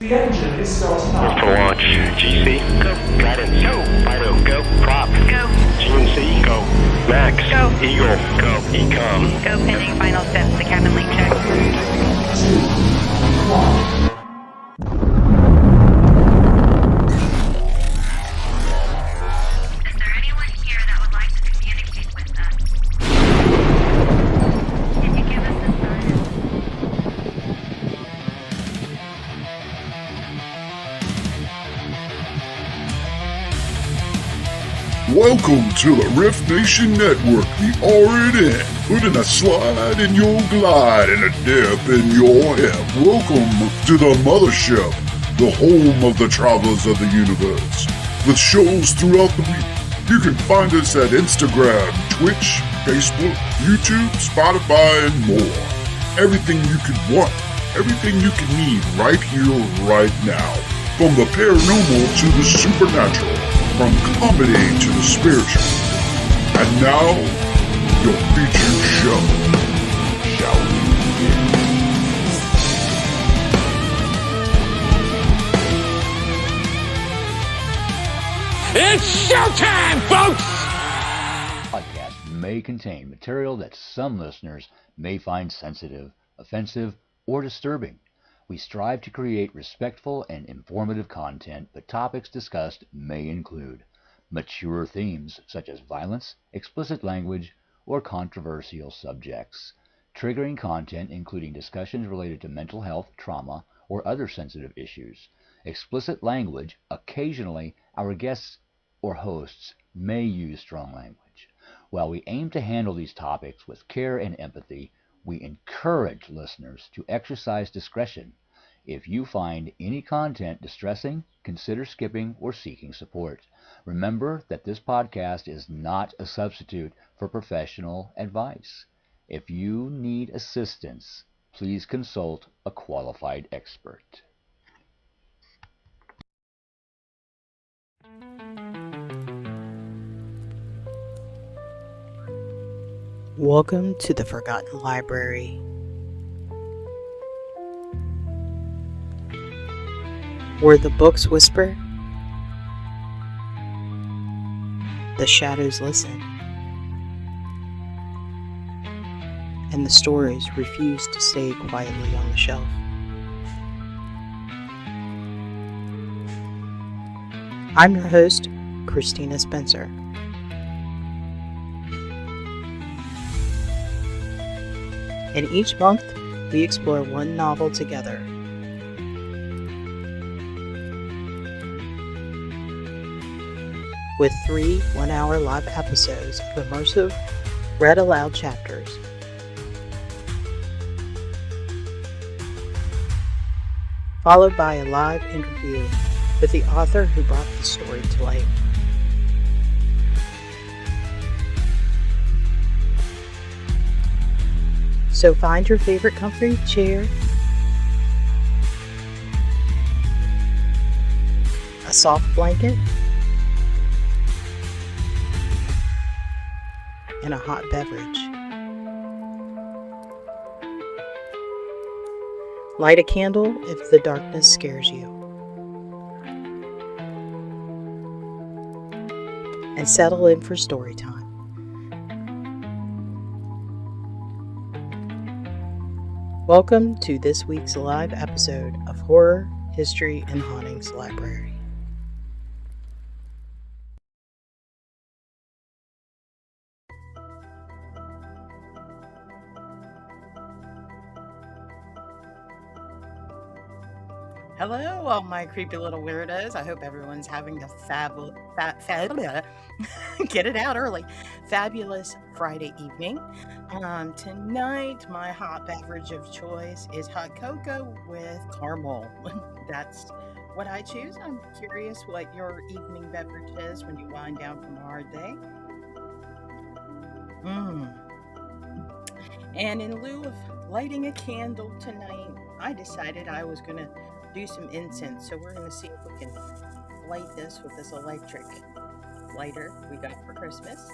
The engine is starting up. For launch. GC, go. Guidance, go. Fido, go. Prop, go. GNC, go. Max, go. Eagle, go. Ecom, go. Pending final steps to cabin link check. 3, 2, 1. Is there anyone here that would like to communicate with us? Can you give us a sign? Welcome to the Rift Nation Network, the RNN, putting a slide in your glide and a dip in your hip. Welcome to the mothership, the home of the travelers of the universe. With shows throughout the week, you can find us at Instagram, Twitch, Facebook, YouTube, Spotify, and more. Everything you could want, everything you can need right here, right now. From the paranormal to the supernatural. From comedy to the spiritual. And now, your featured show. Shall we begin? It's showtime, folks! Podcast may contain material that some listeners may find sensitive, offensive, or disturbing. We strive to create respectful and informative content, but topics discussed may include mature themes such as violence, explicit language, or controversial subjects, triggering content including discussions related to mental health, trauma, or other sensitive issues, explicit language. Occasionally, our guests or hosts may use strong language. While we aim to handle these topics with care and empathy, we encourage listeners to exercise discretion. If you find any content distressing, consider skipping or seeking support. Remember that this podcast is not a substitute for professional advice. If you need assistance, please consult a qualified expert. Welcome to the Forgotten Library. Where the books whisper, the shadows listen, and the stories refuse to stay quietly on the shelf. I'm your host, Christina Spencer. And each month, we explore one novel together. With 3 one-hour live episodes of immersive, read-aloud chapters. Followed by a live interview with the author who brought the story to life. So find your favorite comfy chair, a soft blanket, and a hot beverage. Light a candle if the darkness scares you. And settle in for story time. Welcome to this week's live episode of Horror, History, and Hauntings Library. Hello, all my creepy little weirdos. I hope everyone's having a get it out early. Fabulous Friday evening. Tonight, my hot beverage of choice is hot cocoa with caramel. That's what I choose. I'm curious what your evening beverage is when you wind down from a hard day. And in lieu of lighting a candle tonight, I decided I was going to do some incense. So we're going to see if we can light this with this electric lighter we got for Christmas.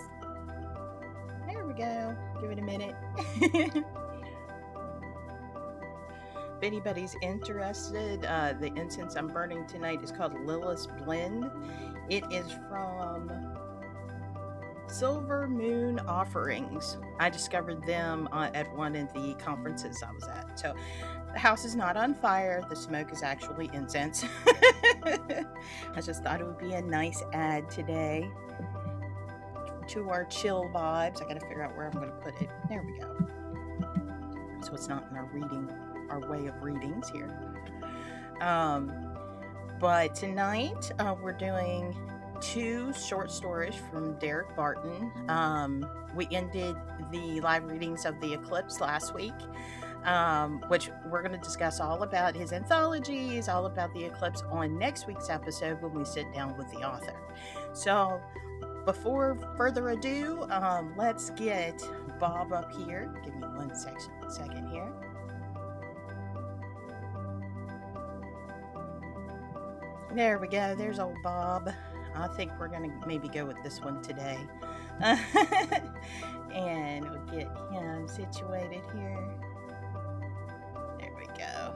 There we go. Give it a minute. If anybody's interested, the incense I'm burning tonight is called Lilith's Blend. It is from Silver Moon Offerings. I discovered them at one of the conferences I was at. So the house is not on fire. The smoke is actually incense. I just thought it would be a nice add today to our chill vibes. I got to figure out where I'm going to put it. There we go. So it's not in our way of readings here. But tonight we're doing 2 short stories from Derek Barton. We ended the live readings of the Eclipse last week, which we're going to discuss all about his anthologies, all about the Eclipse on next week's episode when we sit down with the author. So before further ado, let's get Bob up here. Give me one second here. There we go. There's old Bob. I think we're going to maybe go with this one today. And we'll get him situated here. There we go.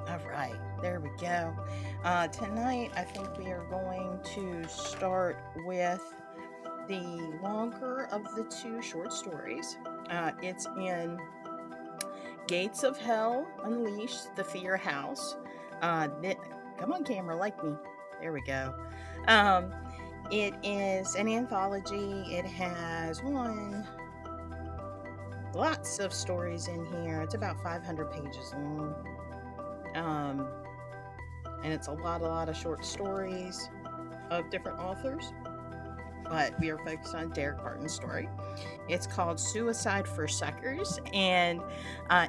All right, there we go. Tonight, I think we are going to start with the longer of the 2 short stories. It's in Gates of Hell Unleashed, The Fear House. Come on, camera, like me. There we go. It is an anthology. It has lots of stories in here. It's about 500 pages long. And it's a lot of short stories of different authors. But we are focused on Derek Barton's story. It's called Suicide for Suckers. And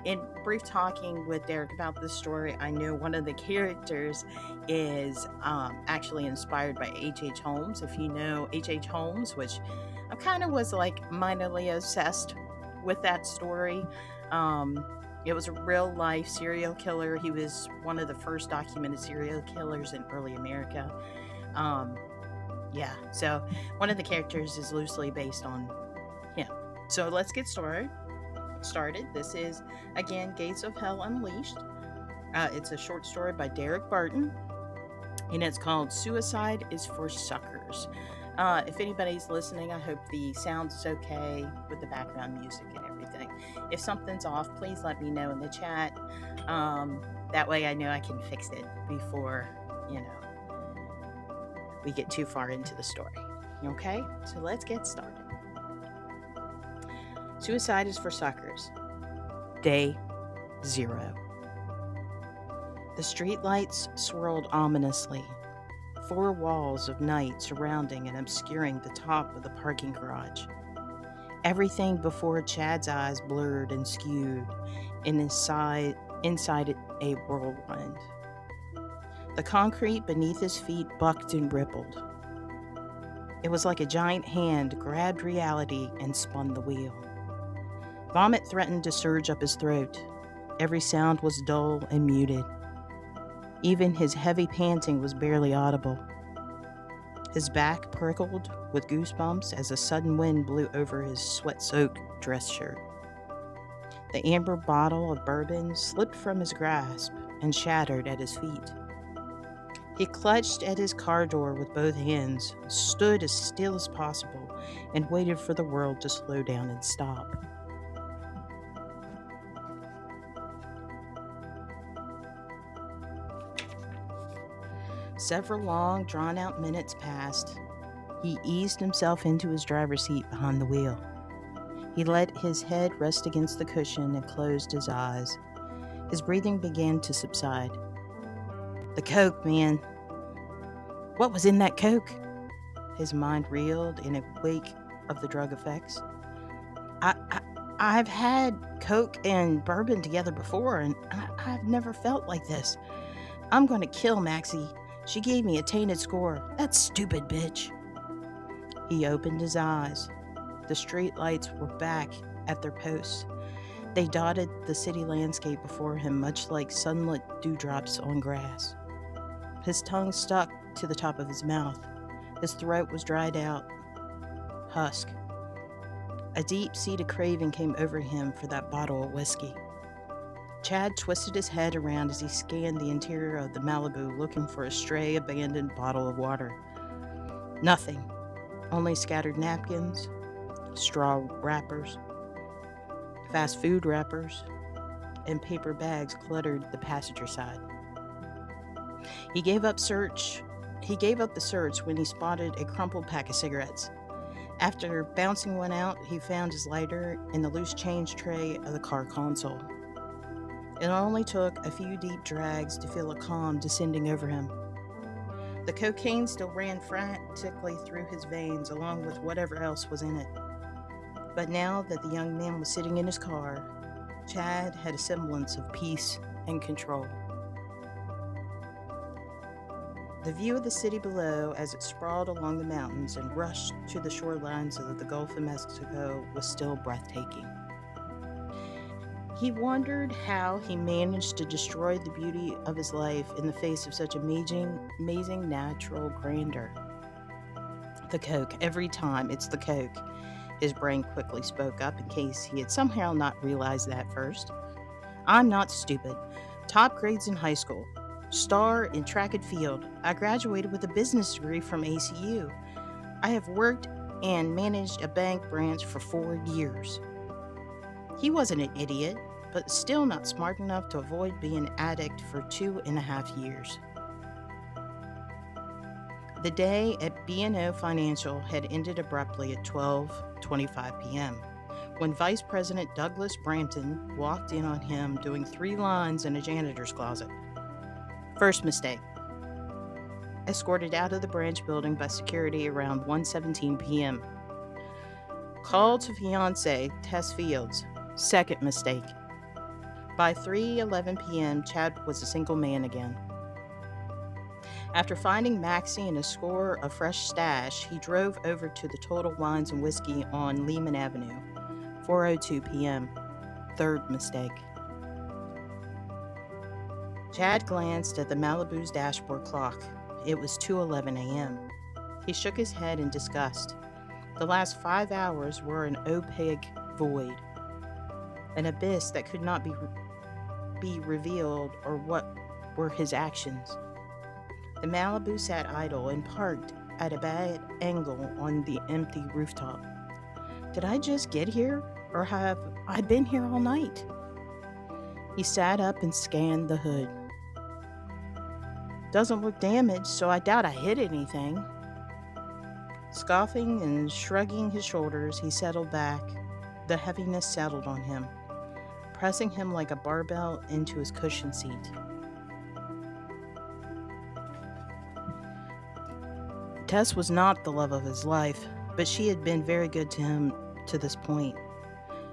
in brief talking with Derek about this story, I know one of the characters is actually inspired by H.H. Holmes. If you know H.H. Holmes, which I kind of was like minorly obsessed with that story. It was a real life serial killer. He was one of the first documented serial killers in early America. Yeah, so one of the characters is loosely based on him. So let's get started. This is, again, Gates of Hell Unleashed. It's a short story by Derek Barton, and it's called Suicide is for Suckers. If anybody's listening, I hope the sound is okay with the background music and everything. If something's off, please let me know in the chat. That way I know I can fix it before, we get too far into the story. Okay? So let's get started. Suicide is for Suckers. Day 0. The streetlights swirled ominously. 4 walls of night surrounding and obscuring the top of the parking garage. Everything before Chad's eyes blurred and skewed inside a whirlwind. The concrete beneath his feet bucked and rippled. It was like a giant hand grabbed reality and spun the wheel. Vomit threatened to surge up his throat. Every sound was dull and muted. Even his heavy panting was barely audible. His back prickled with goosebumps as a sudden wind blew over his sweat-soaked dress shirt. The amber bottle of bourbon slipped from his grasp and shattered at his feet. He clutched at his car door with both hands, stood as still as possible, and waited for the world to slow down and stop. Several long, drawn-out minutes passed. He eased himself into his driver's seat behind the wheel. He let his head rest against the cushion and closed his eyes. His breathing began to subside. The coke, man. What was in that coke? His mind reeled in a wake of the drug effects. I've had coke and bourbon together before, and I've never felt like this. I'm going to kill Maxie. She gave me a tainted score. That stupid bitch. He opened his eyes. The street lights were back at their posts. They dotted the city landscape before him, much like sunlit dewdrops on grass. His tongue stuck to the top of his mouth. His throat was dried out. Husk. A deep-seated craving came over him for that bottle of whiskey. Chad twisted his head around as he scanned the interior of the Malibu looking for a stray abandoned bottle of water. Nothing. Only scattered napkins, straw wrappers, fast food wrappers, and paper bags cluttered the passenger side. He gave up the search when he spotted a crumpled pack of cigarettes. After bouncing one out, he found his lighter in the loose change tray of the car console. It only took a few deep drags to feel a calm descending over him. The cocaine still ran frantically through his veins along with whatever else was in it. But now that the young man was sitting in his car, Chad had a semblance of peace and control. The view of the city below as it sprawled along the mountains and rushed to the shorelines of the Gulf of Mexico was still breathtaking. He wondered how he managed to destroy the beauty of his life in the face of such amazing natural grandeur. The Coke. Every time it's the Coke. His brain quickly spoke up in case he had somehow not realized that first. I'm not stupid. Top grades in high school. Star in track and field. I graduated with a business degree from ACU. I have worked and managed a bank branch for 4 years. He wasn't an idiot, but still not smart enough to avoid being an addict for 2.5 years. The day at B&O Financial had ended abruptly at 12:25 p.m. when Vice President Douglas Brampton walked in on him doing 3 lines in a janitor's closet. First mistake. Escorted out of the branch building by security around 1:17 p.m. Call to fiancé Tess Fields. Second mistake. By 3:11 p.m., Chad was a single man again. After finding Maxie and a score of fresh stash, he drove over to the Total Wines and Whiskey on Lehman Avenue. 4:02 p.m. Third mistake. Chad glanced at the Malibu's dashboard clock. It was 2:11 a.m. He shook his head in disgust. The last 5 hours were an opaque void, an abyss that could not be revealed, or what were his actions. The Malibu sat idle and parked at a bad angle on the empty rooftop. Did I just get here, or have I been here all night? He sat up and scanned the hood. Doesn't look damaged, so I doubt I hit anything. Scoffing and shrugging his shoulders, he settled back. The heaviness settled on him, pressing him like a barbell into his cushioned seat. Tess was not the love of his life, but she had been very good to him to this point.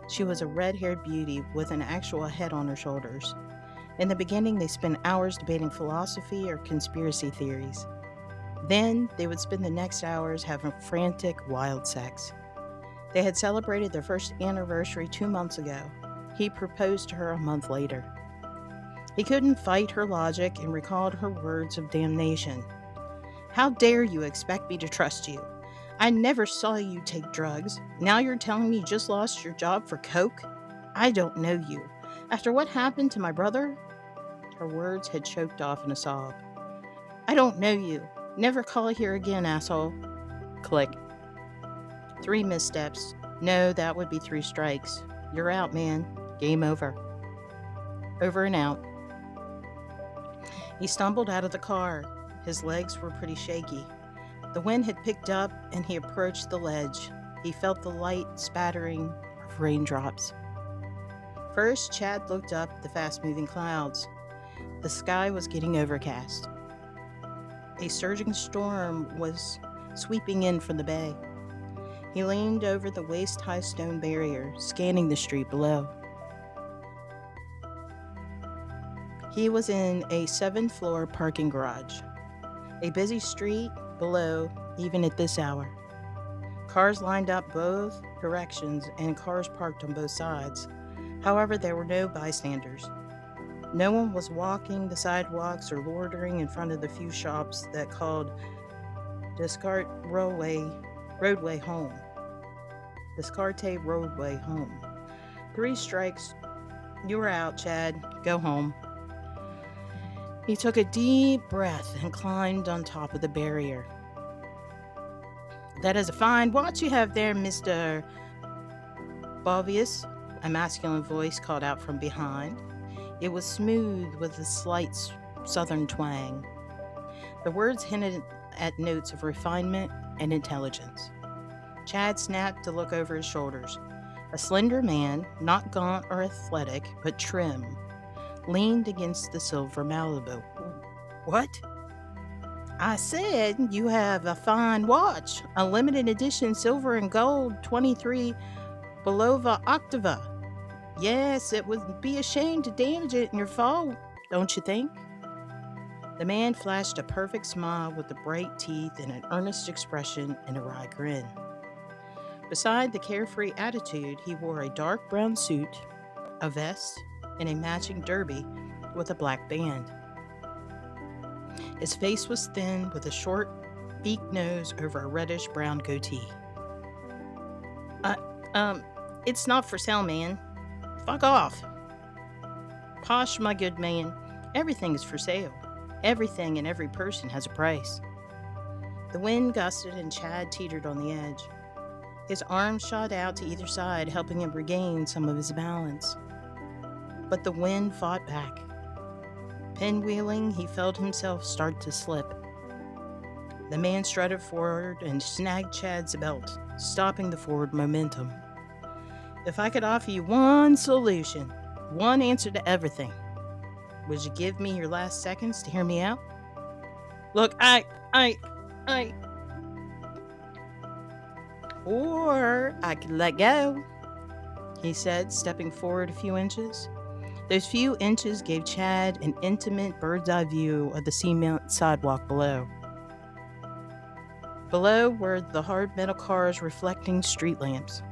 She was a red-haired beauty with an actual head on her shoulders. In the beginning, they spent hours debating philosophy or conspiracy theories. Then, they would spend the next hours having frantic, wild sex. They had celebrated their first anniversary 2 months ago. He proposed to her a month later. He couldn't fight her logic and recalled her words of damnation. How dare you expect me to trust you? I never saw you take drugs. Now you're telling me you just lost your job for coke? I don't know you. After what happened to my brother? Her words had choked off in a sob. I don't know you. Never call here again, asshole. Click. 3 missteps. No, that would be 3 strikes. You're out, man. Game over. Over and out. He stumbled out of the car. His legs were pretty shaky. The wind had picked up and he approached the ledge. He felt the light spattering of raindrops. First, Chad looked up at the fast-moving clouds. The sky was getting overcast. A surging storm was sweeping in from the bay. He leaned over the waist-high stone barrier, scanning the street below. He was in a 7th-floor parking garage. A busy street below, even at this hour. Cars lined up both directions and cars parked on both sides. However, there were no bystanders. No one was walking the sidewalks or loitering in front of the few shops that called Descartes roadway home. Descartes roadway home. 3 strikes. You were out, Chad. Go home. He took a deep breath and climbed on top of the barrier. That is a fine watch you have there, Mr. Bovius, a masculine voice called out from behind. It was smooth with a slight southern twang. The words hinted at notes of refinement and intelligence. Chad snapped to look over his shoulders. A slender man, not gaunt or athletic, but trim, leaned against the silver Malibu. What? I said you have a fine watch, a limited edition silver and gold 23 Belova Octava. Yes, it would be a shame to damage it in your fall, don't you think? The man flashed a perfect smile with the bright teeth and an earnest expression and a wry grin. Beside the carefree attitude, he wore a dark brown suit, a vest, and a matching derby with a black band. His face was thin with a short, beak nose over a reddish-brown goatee. It's not for sale, man. Fuck off. Posh, my good man. Everything is for sale. Everything and every person has a price. The wind gusted and Chad teetered on the edge. His arms shot out to either side, helping him regain some of his balance. But the wind fought back. Pinwheeling, he felt himself start to slip. The man strutted forward and snagged Chad's belt, stopping the forward momentum. If I could offer you one solution, one answer to everything, would you give me your last seconds to hear me out? Look, Or I could let go, he said, stepping forward a few inches. Those few inches gave Chad an intimate bird's-eye view of the cement sidewalk below. Below were the hard metal cars reflecting street lamps.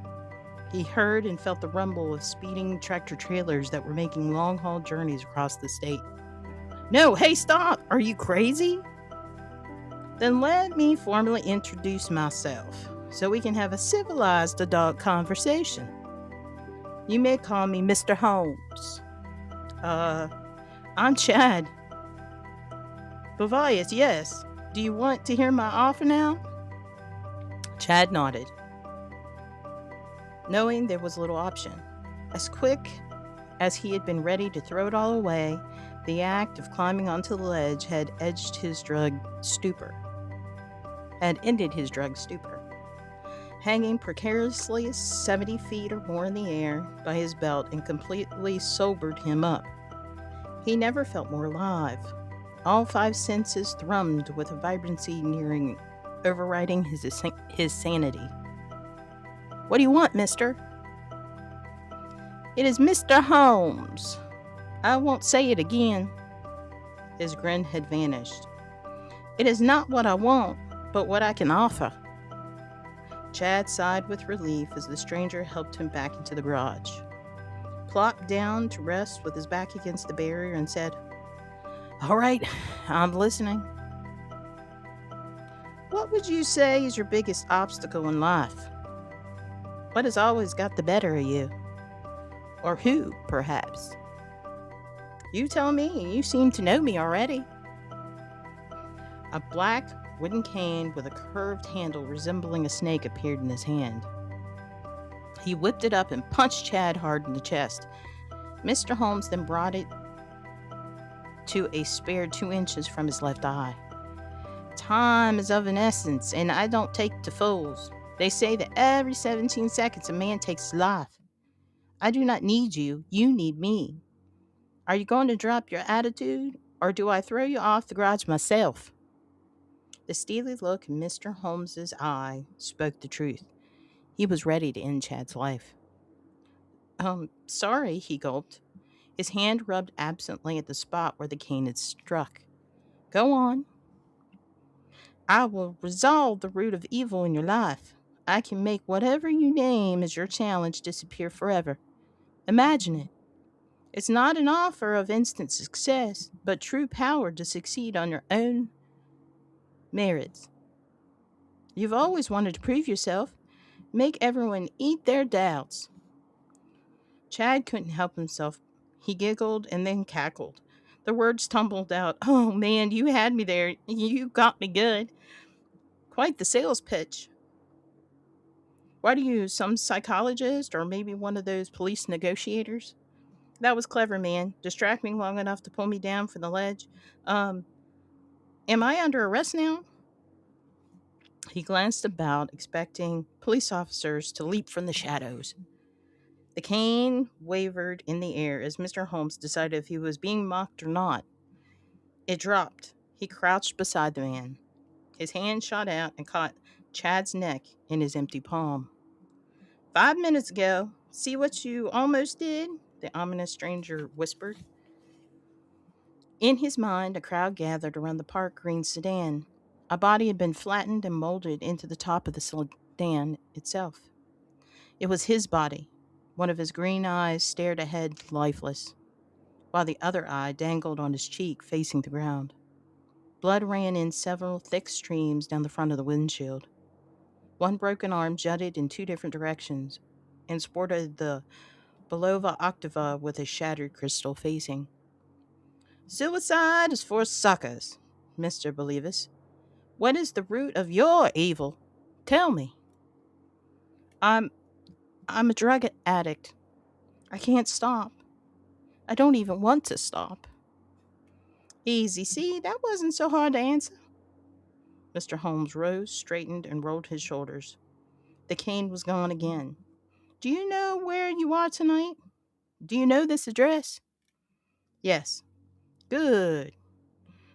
He heard and felt the rumble of speeding tractor-trailers that were making long-haul journeys across the state. No, hey, stop! Are you crazy? Then let me formally introduce myself, so we can have a civilized adult conversation. You may call me Mr. Holmes. I'm Chad. Bovius, yes. Do you want to hear my offer now? Chad nodded, knowing there was little option. As quick as he had been ready to throw it all away, the act of climbing onto the ledge had ended his drug stupor. Hanging precariously 70 feet or more in the air by his belt and completely sobered him up. He never felt more alive. All 5 senses thrummed with a vibrancy overriding his sanity. What do you want, mister? It is Mr. Holmes. I won't say it again. His grin had vanished. It is not what I want, but what I can offer. Chad sighed with relief as the stranger helped him back into the garage, plopped down to rest with his back against the barrier, and said, All right, I'm listening. What would you say is your biggest obstacle in life? What has always got the better of you? Or who, perhaps? You tell me. You seem to know me already. A black wooden cane with a curved handle resembling a snake appeared in his hand. He whipped it up and punched Chad hard in the chest. Mr. Holmes then brought it to a spare 2 inches from his left eye. Time is of an essence, and I don't take to fools. They say that every 17 seconds a man takes his life. I do not need you. You need me. Are you going to drop your attitude, or do I throw you off the garage myself? The steely look in Mr. Holmes's eye spoke the truth. He was ready to end Chad's life. Sorry, he gulped. His hand rubbed absently at the spot where the cane had struck. Go on. I will resolve the root of evil in your life. I can make whatever you name as your challenge disappear forever. Imagine it. It's not an offer of instant success, but true power to succeed on your own merits. You've always wanted to prove yourself. Make everyone eat their doubts. Chad couldn't help himself. He giggled and then cackled. The words tumbled out. Oh man, you had me there. You got me good. Quite the sales pitch. What are you, some psychologist or maybe one of those police negotiators? That was clever, man. Distract me long enough to pull me down from the ledge. Um, am I under arrest now? He glanced about, expecting police officers to leap from the shadows. The cane wavered in the air as Mr. Holmes decided if he was being mocked or not. It dropped. He crouched beside the man. His hand shot out and caught Chad's neck in his empty palm. 5 minutes ago. See what you almost did? The ominous stranger whispered. In his mind, a crowd gathered around the park green sedan. A body had been flattened and molded into the top of the sedan itself. It was his body. One of his green eyes stared ahead, lifeless, while the other eye dangled on his cheek, facing the ground. Blood ran in several thick streams down the front of the windshield. One broken arm jutted in two different directions and sported the Belova Octava with a shattered crystal facing. Suicide is for suckers, Mr. Believus. What is the root of your evil? Tell me. I'm I'm a drug addict. I can't stop. I don't even want to stop. Easy, see, that wasn't so hard to answer. Mr. Holmes rose, straightened, and rolled his shoulders. The cane was gone again. Do you know where you are tonight? Do you know this address? Yes. Good.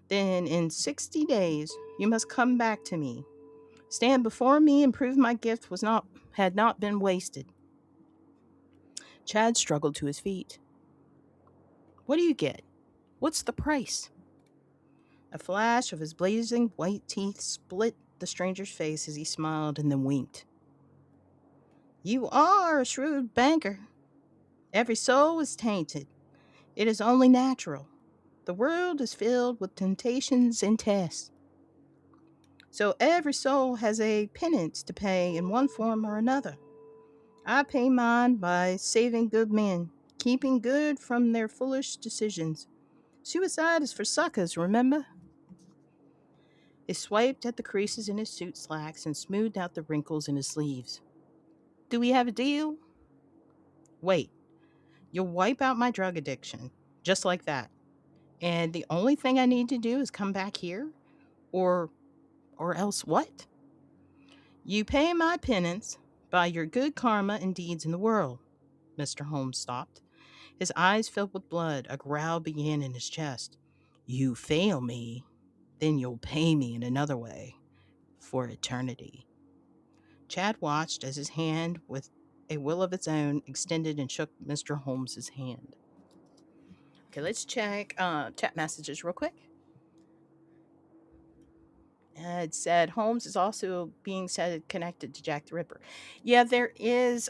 Then in 60 days you must come back to me. Stand before me and prove my gift had not been wasted. Chad struggled to his feet. What do you get? What's the price? A flash of his blazing white teeth split the stranger's face as he smiled and then winked. You are a shrewd banker. Every soul is tainted. It is only natural. The world is filled with temptations and tests. So every soul has a penance to pay in one form or another. I pay mine by saving good men, keeping good from their foolish decisions. Suicide is for suckers, remember? He swiped at the creases in his suit slacks and smoothed out the wrinkles in his sleeves. Do we have a deal? Wait, you'll wipe out my drug addiction, just like that. And the only thing I need to do is come back here? Or else what? You pay my penance by your good karma and deeds in the world. Mr. Holmes stopped. His eyes filled with blood. A growl began in his chest. You fail me, then you'll pay me in another way. For eternity. Chad watched as his hand, with a will of its own, extended and shook Mr. Holmes's hand. Okay, let's check chat messages real quick. It said Holmes is also being said connected to Jack the Ripper. Yeah, there is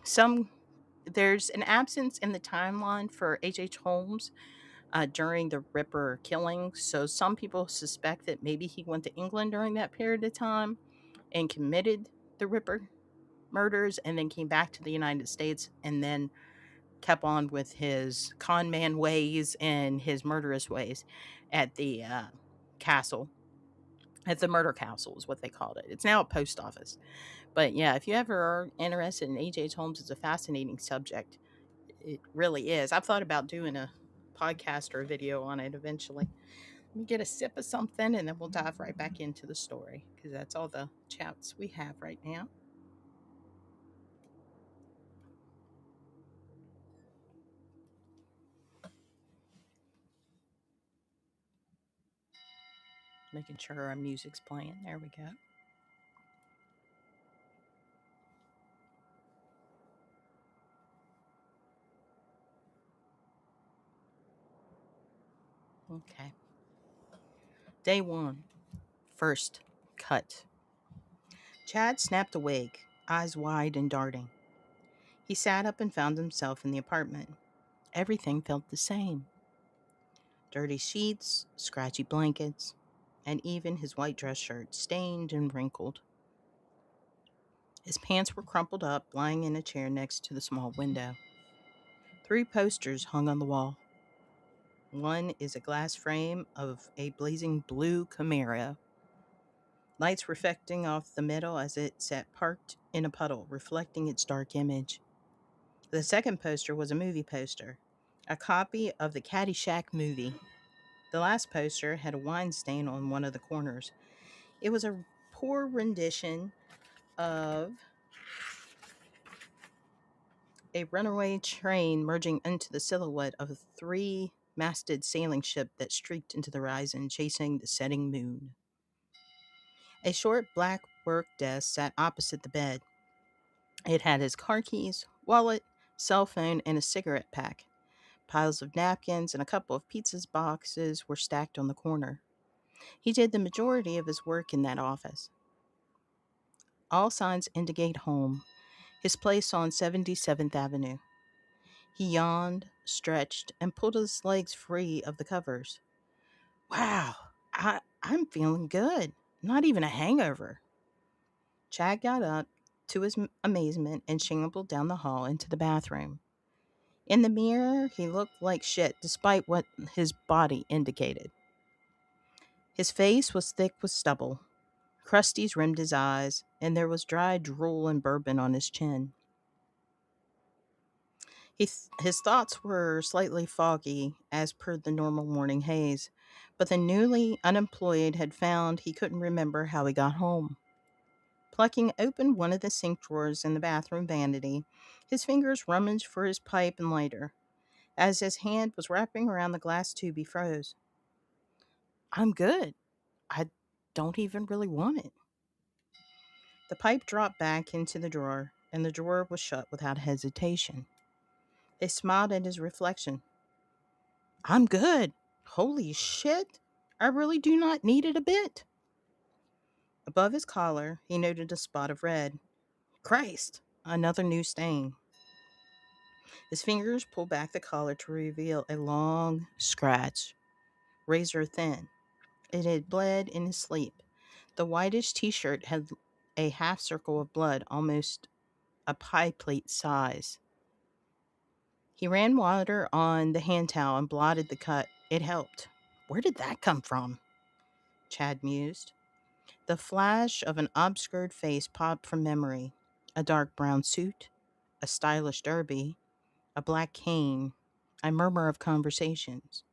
some. There's an absence in the timeline for H.H. Holmes during the Ripper killing. So some people suspect that maybe he went to England during that period of time and committed the Ripper murders and then came back to the United States and then kept on with his con man ways and his murderous ways at the castle. At the murder castle is what they called it. It's now a post office. But yeah, if you ever are interested in H.H. Holmes, it's a fascinating subject. It really is. I've thought about doing a podcast or a video on it eventually. Let me get a sip of something and then we'll dive right back into the story because that's all the chats we have right now. Making sure our music's playing. There we go. Okay. Day 1. First cut. Chad snapped awake, eyes wide and darting. He sat up and found himself in the apartment. Everything felt the same. Dirty sheets, scratchy blankets, and even his white dress shirt, stained and wrinkled. His pants were crumpled up, lying in a chair next to the small window. 3 posters hung on the wall. One is a glass frame of a blazing blue Camaro, lights reflecting off the metal as it sat parked in a puddle, reflecting its dark image. The second poster was a movie poster, a copy of the Caddyshack movie. The last poster had a wine stain on one of the corners. It was a poor rendition of a runaway train merging into the silhouette of a 3-masted sailing ship that streaked into the horizon, chasing the setting moon. A short black work desk sat opposite the bed. It had his car keys, wallet, cell phone, and a cigarette pack. Piles of napkins and a couple of pizza boxes were stacked on the corner. He did the majority of his work in that office. All signs indicate home, his place on 77th Avenue. He yawned, stretched, and pulled his legs free of the covers. Wow, I'm feeling good. Not even a hangover. Chad got up, to his amazement, and shambled down the hall into the bathroom. In the mirror, he looked like shit despite what his body indicated. His face was thick with stubble. Crusties rimmed his eyes, and there was dry drool and bourbon on his chin. His thoughts were slightly foggy, as per the normal morning haze, but the newly unemployed had found he couldn't remember how he got home. Plucking open one of the sink drawers in the bathroom vanity, his fingers rummaged for his pipe and lighter. As his hand was wrapping around the glass tube, he froze. I'm good. I don't even really want it. The pipe dropped back into the drawer, and the drawer was shut without hesitation. They smiled at his reflection. I'm good. Holy shit. I really do not need it a bit. Above his collar, he noted a spot of red. Christ, another new stain. His fingers pulled back the collar to reveal a long scratch, razor thin. It had bled in his sleep. The whitish t-shirt had a half circle of blood, almost a pie plate size. He ran water on the hand towel and blotted the cut. It helped. Where did that come from? Chad mused. The flash of an obscured face popped from memory. A dark brown suit, a stylish derby, a black cane, a murmur of conversations.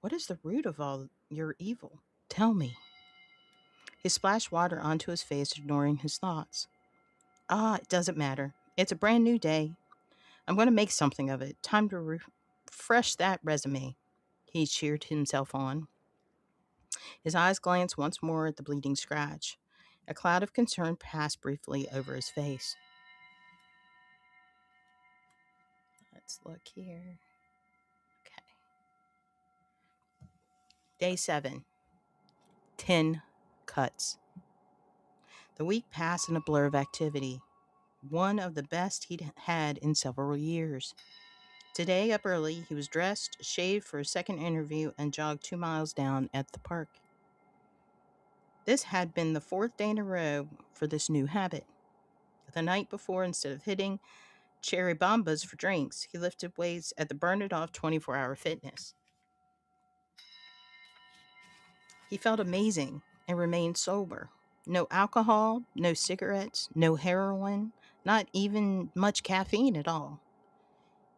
What is the root of all your evil? Tell me. He splashed water onto his face, ignoring his thoughts. It doesn't matter. It's a brand new day. I'm going to make something of it. Time to refresh that resume. He cheered himself on. His eyes glanced once more at the bleeding scratch. A cloud of concern passed briefly over his face. Let's look here. Okay. Day 7. 10 cuts. The week passed in a blur of activity, one of the best he'd had in several years. Today, up early, he was dressed, shaved for a second interview, and jogged 2 miles down at the park. This had been the 4th day in a row for this new habit. The night before, instead of hitting cherry bombas for drinks, he lifted weights at the Burn It Off 24-hour fitness. He felt amazing and remained sober. No alcohol, no cigarettes, no heroin, not even much caffeine at all.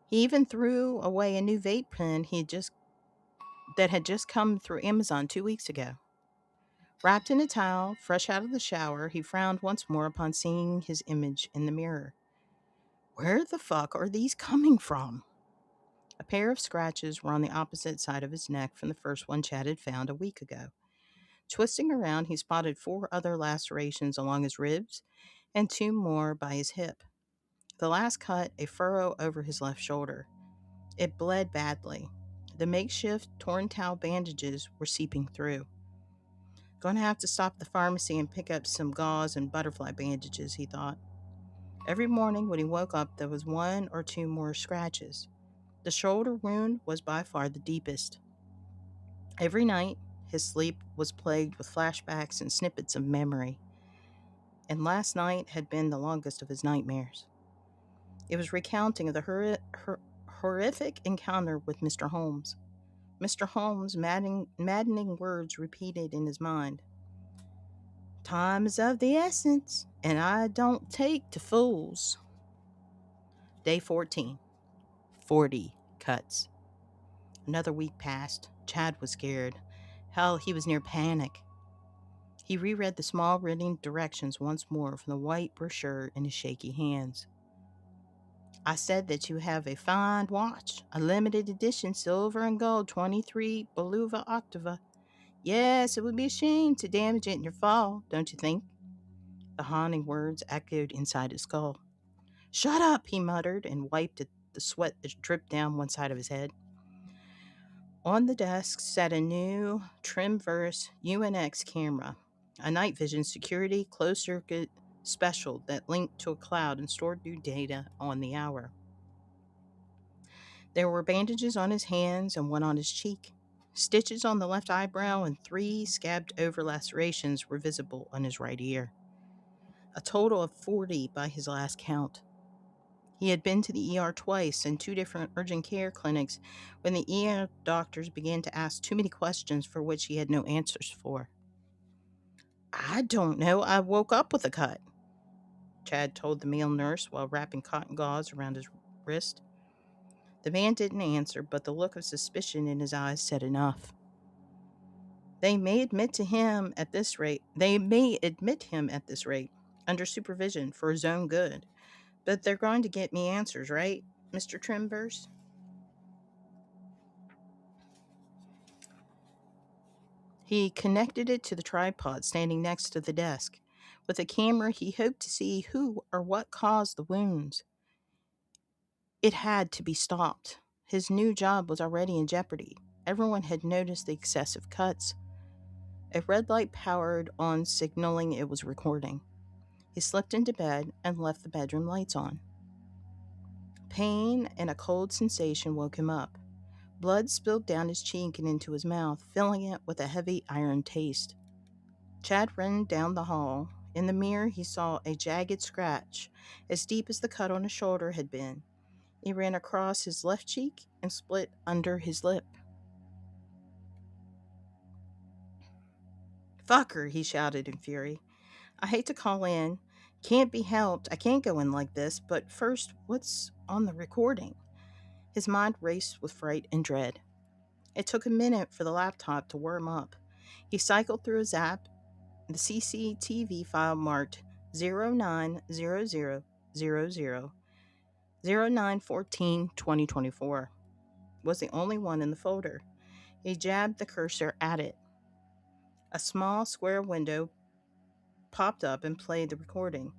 He even threw away a new vape pen that had just come through Amazon 2 weeks ago. Wrapped in a towel, fresh out of the shower, he frowned once more upon seeing his image in the mirror. Where the fuck are these coming from? A pair of scratches were on the opposite side of his neck from the first one Chad had found a week ago. Twisting around, he spotted 4 other lacerations along his ribs and 2 more by his hip. The last cut a furrow over his left shoulder. It bled badly. The makeshift torn towel bandages were seeping through. Going to have to stop at the pharmacy and pick up some gauze and butterfly bandages, he thought. Every morning when he woke up, there was 1 or 2 more scratches. The shoulder wound was by far the deepest. Every night, His sleep was plagued with flashbacks and snippets of memory, and last night had been the longest of his nightmares. It was recounting of the horrific encounter with Mr. Holmes. Mr. Holmes' maddening words repeated in his mind. Time is of the essence, and I don't take to fools. Day 14. 40 cuts. Another week passed. Chad was scared. Hell, he was near panic. He reread the small written directions once more from the white brochure in his shaky hands. I said that you have a fine watch, a limited edition silver and gold 23 Beluva Octava. Yes, it would be a shame to damage it in your fall, don't you think? The haunting words echoed inside his skull. Shut up, he muttered and wiped at the sweat that dripped down one side of his head. On the desk sat a new Trimverse UNX camera, a night vision security closed circuit special that linked to a cloud and stored new data on the hour. There were bandages on his hands and one on his cheek. Stitches on the left eyebrow and 3 scabbed over lacerations were visible on his right ear. A total of 40 by his last count. He had been to the ER twice and 2 different urgent care clinics when the ER doctors began to ask too many questions for which he had no answers for. I don't know. I woke up with a cut, Chad told the male nurse while wrapping cotton gauze around his wrist. The man didn't answer, but the look of suspicion in his eyes said enough. They may admit him at this rate, under supervision for his own good. But they're going to get me answers, right, Mr. Trimverse? He connected it to the tripod standing next to the desk. With a camera, he hoped to see who or what caused the wounds. It had to be stopped. His new job was already in jeopardy. Everyone had noticed the excessive cuts. A red light powered on, signaling it was recording. He slipped into bed and left the bedroom lights on. Pain and a cold sensation woke him up. Blood spilled down his cheek and into his mouth, filling it with a heavy iron taste. Chad ran down the hall. In the mirror, he saw a jagged scratch, as deep as the cut on his shoulder had been. It ran across his left cheek and split under his lip. Fucker, he shouted in fury. I hate to call in. Can't be helped. I can't go in like this, but first, what's on the recording? His mind raced with fright and dread. It took a minute for the laptop to warm up. He cycled through his app. The CCTV file marked 090000 0914-2024 was the only one in the folder. He jabbed the cursor at it. A small square window popped up and played the recording.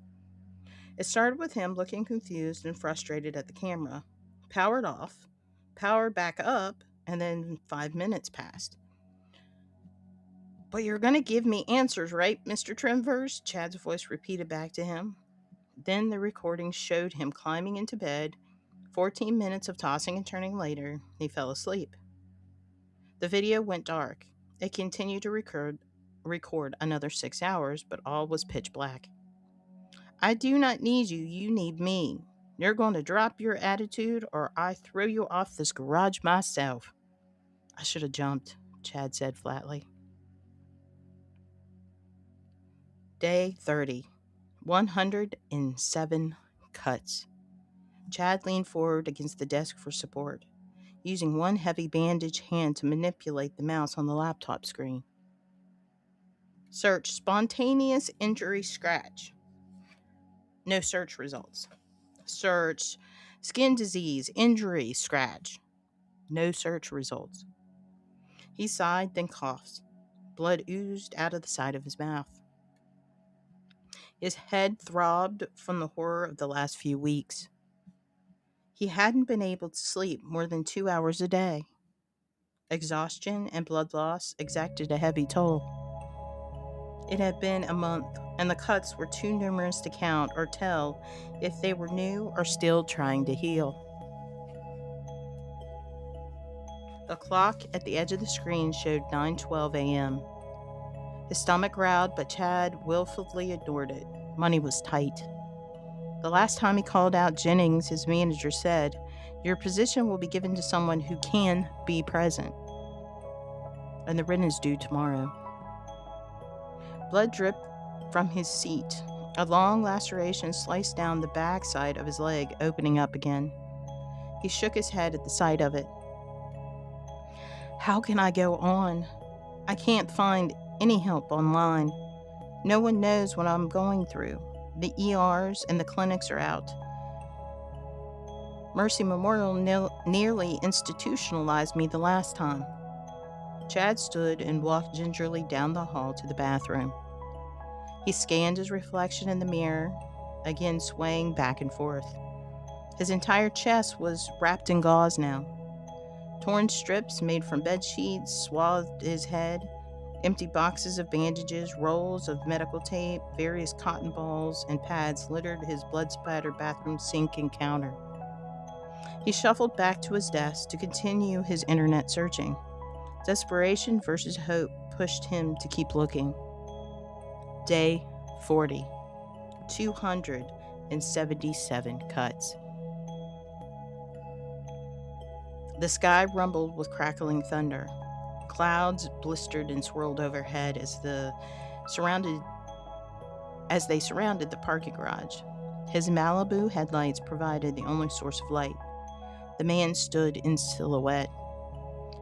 It started with him looking confused and frustrated at the camera. Powered off, powered back up, and then 5 minutes passed. But you're going to give me answers, right, Mr. Trimverse? Chad's voice repeated back to him. Then the recording showed him climbing into bed. 14 minutes of tossing and turning later, he fell asleep. The video went dark. It continued to record another 6 hours, but all was pitch black. I do not need you, you need me. You're going to drop your attitude or I throw you off this garage myself. I should have jumped, Chad said flatly. Day 30. 107 cuts. Chad leaned forward against the desk for support, using one heavy bandaged hand to manipulate the mouse on the laptop screen. Search spontaneous injury scratch. No search results. Search skin disease injury scratch. No search results. He sighed, then coughed. Blood oozed out of the side of his mouth. His head throbbed from the horror of the last few weeks. He hadn't been able to sleep more than 2 hours a day. Exhaustion and blood loss exacted a heavy toll. It had been a month, and the cuts were too numerous to count or tell if they were new or still trying to heal. The clock at the edge of the screen showed 9:12 a.m. His stomach growled, but Chad willfully ignored it. Money was tight. The last time he called out Jennings, his manager said, "Your position will be given to someone who can be present." And the rent is due tomorrow. Blood dripped from his seat. A long laceration sliced down the backside of his leg, opening up again. He shook his head at the sight of it. How can I go on? I can't find any help online. No one knows what I'm going through. The ERs and the clinics are out. Mercy Memorial nearly institutionalized me the last time. Chad stood and walked gingerly down the hall to the bathroom. He scanned his reflection in the mirror, again swaying back and forth. His entire chest was wrapped in gauze now. Torn strips made from bed sheets swathed his head. Empty boxes of bandages, rolls of medical tape, various cotton balls, and pads littered his blood-splattered bathroom sink and counter. He shuffled back to his desk to continue his internet searching. Desperation versus hope pushed him to keep looking. Day 40. 277 cuts. The sky rumbled with crackling thunder. Clouds blistered and swirled overhead as they surrounded the parking garage. His Malibu headlights provided the only source of light. The man stood in silhouette,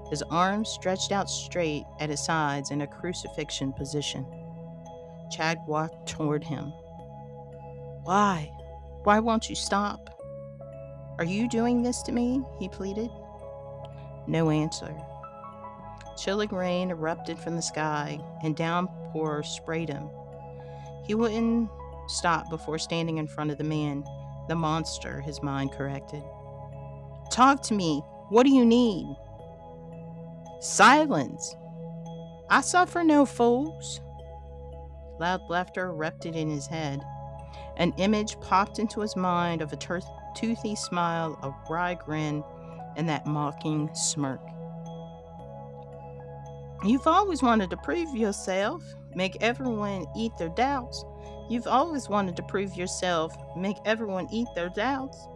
his arms stretched out straight at his sides in a crucifixion position. Chad walked toward him. Why? Why won't you stop? Are you doing this to me? He pleaded. No answer. Chilling rain erupted from the sky, and downpour sprayed him. He wouldn't stop before standing in front of the man, the monster, his mind corrected. Talk to me. What do you need? Silence. I suffer no fools. Loud laughter erupted in his head. An image popped into his mind of a toothy smile, a wry grin, and that mocking smirk. You've always wanted to prove yourself, make everyone eat their doubts. You've always wanted to prove yourself, make everyone eat their doubts.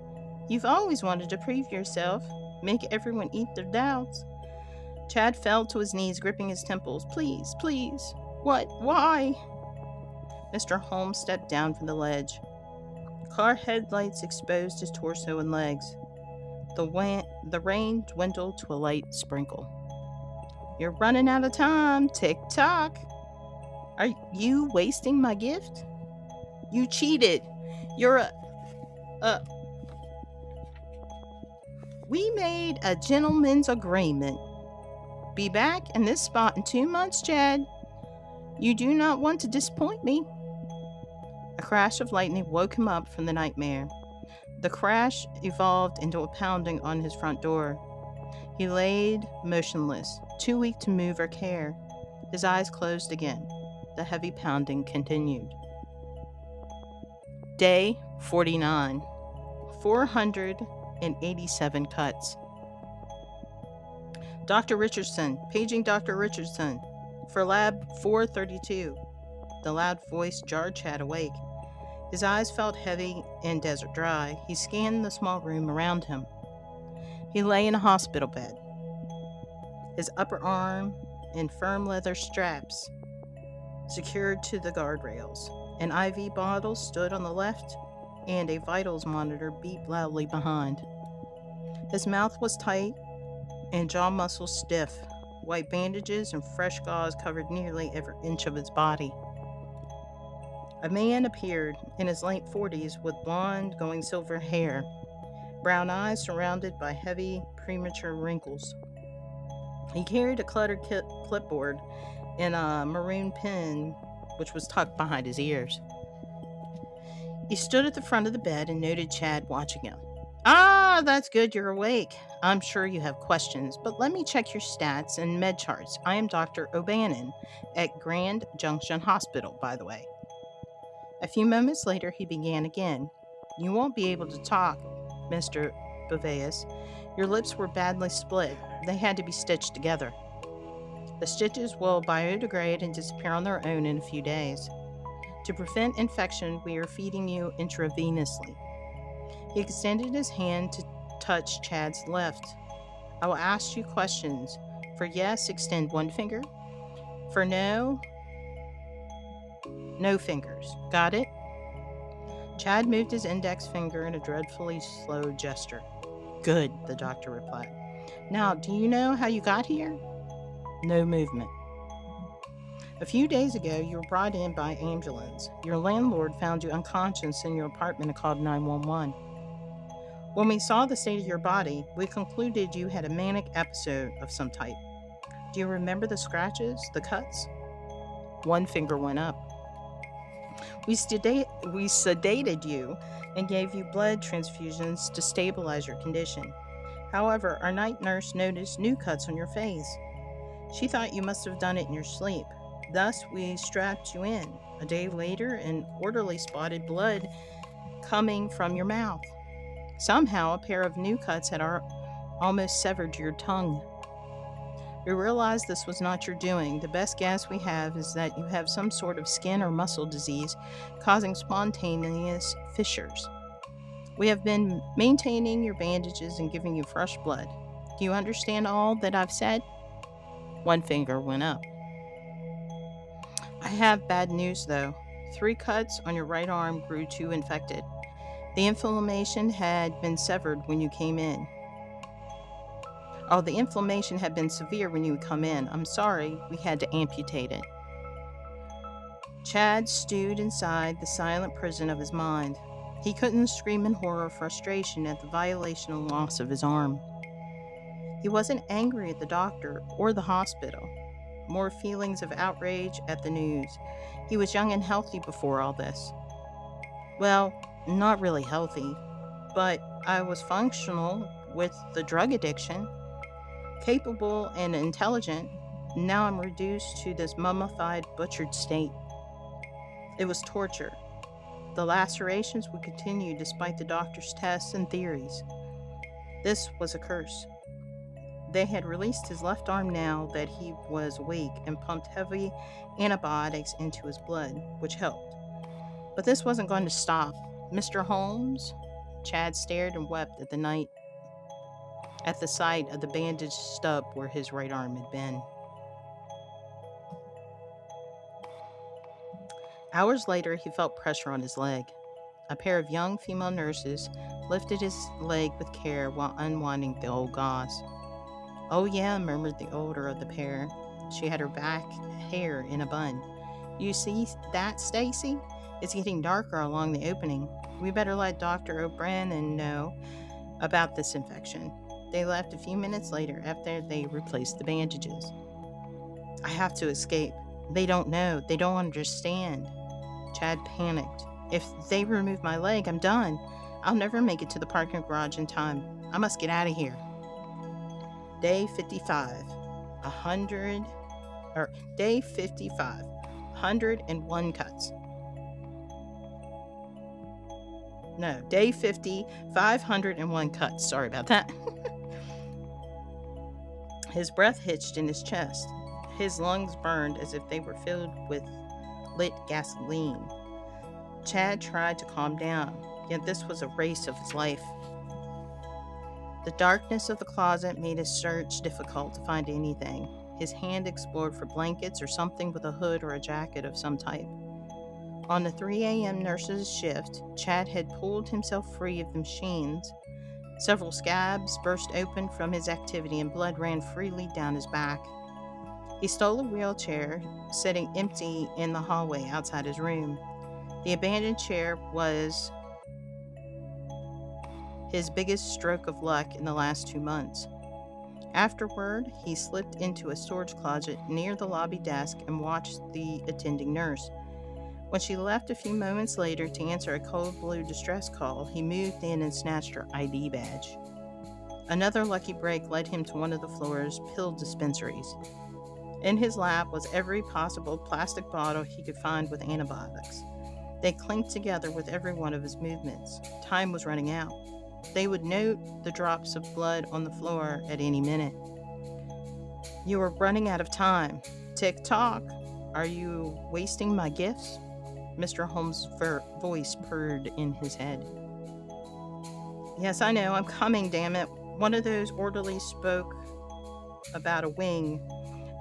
You've always wanted to prove yourself, make everyone eat their doubts. Chad fell to his knees, gripping his temples. Please, please. What? Why? Mr. Holmes stepped down from the ledge. Car headlights exposed his torso and legs. The rain dwindled to a light sprinkle. You're running out of time. Tick-tock. Are you wasting my gift? You cheated. You're We made a gentleman's agreement. Be back in this spot in 2 months, Chad. You do not want to disappoint me. A crash of lightning woke him up from the nightmare. The crash evolved into a pounding on his front door. He laid motionless, too weak to move or care. His eyes closed again. The heavy pounding continued. Day 49. 487 cuts. Dr. Richardson, paging Dr. Richardson, for lab 432. The loud voice jarred Chad awake. His eyes felt heavy and desert dry. He scanned the small room around him. He lay in a hospital bed, his upper arm in firm leather straps secured to the guardrails. An IV bottle stood on the left, and a vitals monitor beeped loudly behind. His mouth was tight and jaw muscles stiff. White bandages and fresh gauze covered nearly every inch of his body. A man appeared, in his late 40s, with blonde, going silver hair, brown eyes surrounded by heavy, premature wrinkles. He carried a cluttered clipboard and a maroon pen, which was tucked behind his ears. He stood at the front of the bed and noted Chad watching him. Ah, that's good, you're awake. I'm sure you have questions, but let me check your stats and med charts. I am Dr. O'Bannon at Grand Junction Hospital, by the way. A few moments later, he began again. You won't be able to talk, Mr. Boveus, your lips were badly split. They had to be stitched together. The stitches will biodegrade and disappear on their own in a few days. To prevent infection, we are feeding you intravenously. He extended his hand to touch Chad's left. I will ask you questions. For yes, extend one finger. For no, no fingers. Got it? Chad moved his index finger in a dreadfully slow gesture. Good, the doctor replied. Now, do you know how you got here? No movement. A few days ago, you were brought in by ambulance. Your landlord found you unconscious in your apartment and called 911. When we saw the state of your body, we concluded you had a manic episode of some type. Do you remember the scratches, the cuts? One finger went up. We sedated you and gave you blood transfusions to stabilize your condition. However, our night nurse noticed new cuts on your face. She thought you must have done it in your sleep. Thus, we strapped you in. A day later, an orderly spotted blood coming from your mouth. Somehow, a pair of new cuts had almost severed your tongue. We realized this was not your doing. The best guess we have is that you have some sort of skin or muscle disease causing spontaneous fissures. We have been maintaining your bandages and giving you fresh blood. Do you understand all that I've said? One finger went up. I have bad news, though. 3 cuts on your right arm grew too infected. The inflammation had been severed when you came in. Oh, the inflammation had been severe when you come in. I'm sorry, we had to amputate it. Chad stewed inside the silent prison of his mind. He couldn't scream in horror or frustration at the violation and loss of his arm. He wasn't angry at the doctor or the hospital. More feelings of outrage at the news. He was young and healthy before all this. Well, not really healthy, but I was functional with the drug addiction. Capable and intelligent, now I'm reduced to this mummified, butchered state. It was torture. The lacerations would continue despite the doctor's tests and theories. This was a curse. They had released his left arm now that he was awake and pumped heavy antibiotics into his blood, which helped. But this wasn't going to stop. Mr. Holmes? Chad stared and wept at the sight of the bandaged stub where his right arm had been. Hours later, he felt pressure on his leg. A pair of young female nurses lifted his leg with care while unwinding the old gauze. Oh yeah, murmured the older of the pair. She had her back hair in a bun. You see that, Stacy? It's getting darker along the opening. We better let Dr. O'Brien know about this infection. They left a few minutes later after they replaced the bandages. I have to escape. They don't know. They don't understand. Chad panicked. If they remove my leg, I'm done. I'll never make it to the parking garage in time. I must get out of here. Day 55. Day 55. 101 cuts. No, day 50, 501 cuts. Sorry about that. His breath hitched in his chest. His lungs burned as if they were filled with lit gasoline. Chad tried to calm down, yet this was a race of his life. The darkness of the closet made his search difficult to find anything. His hand explored for blankets or something with a hood or a jacket of some type. On the 3 a.m. nurse's shift, Chad had pulled himself free of the machines. Several scabs burst open from his activity and blood ran freely down his back. He stole a wheelchair, sitting empty in the hallway outside his room. The abandoned chair was his biggest stroke of luck in the last 2 months. Afterward, he slipped into a storage closet near the lobby desk and watched the attending nurse. When she left a few moments later to answer a cold blue distress call, he moved in and snatched her ID badge. Another lucky break led him to one of the floor's pill dispensaries. In his lap was every possible plastic bottle he could find with antibiotics. They clinked together with every one of his movements. Time was running out. They would note the drops of blood on the floor at any minute. You are running out of time. Tick-tock. Are you wasting my gifts? Mr. Holmes' voice purred in his head. Yes, I know. I'm coming, damn it. One of those orderlies spoke about a wing,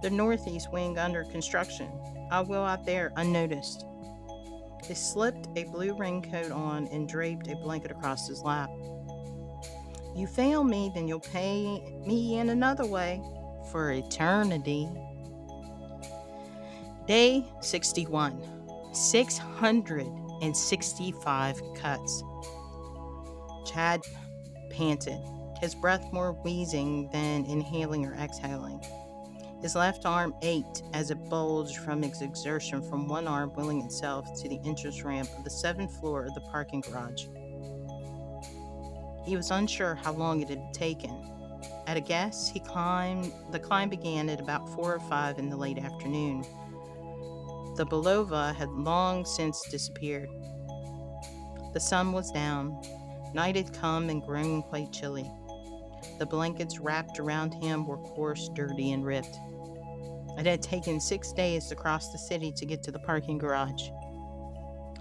the northeast wing under construction. I'll go out there unnoticed. He slipped a blue raincoat on and draped a blanket across his lap. You fail me, then you'll pay me in another way for eternity. Day 61. 665 cuts. Chad panted, his breath more wheezing than inhaling or exhaling. His left arm ached as it bulged from his exertion from one arm willing itself to the entrance ramp of the 7th floor of the parking garage. He was unsure how long it had taken. At a guess, the climb began at about 4 or 5 in the late afternoon. The Belova had long since disappeared. The sun was down. Night had come and grown quite chilly. The blankets wrapped around him were coarse, dirty, and ripped. It had taken 6 days to cross the city to get to the parking garage.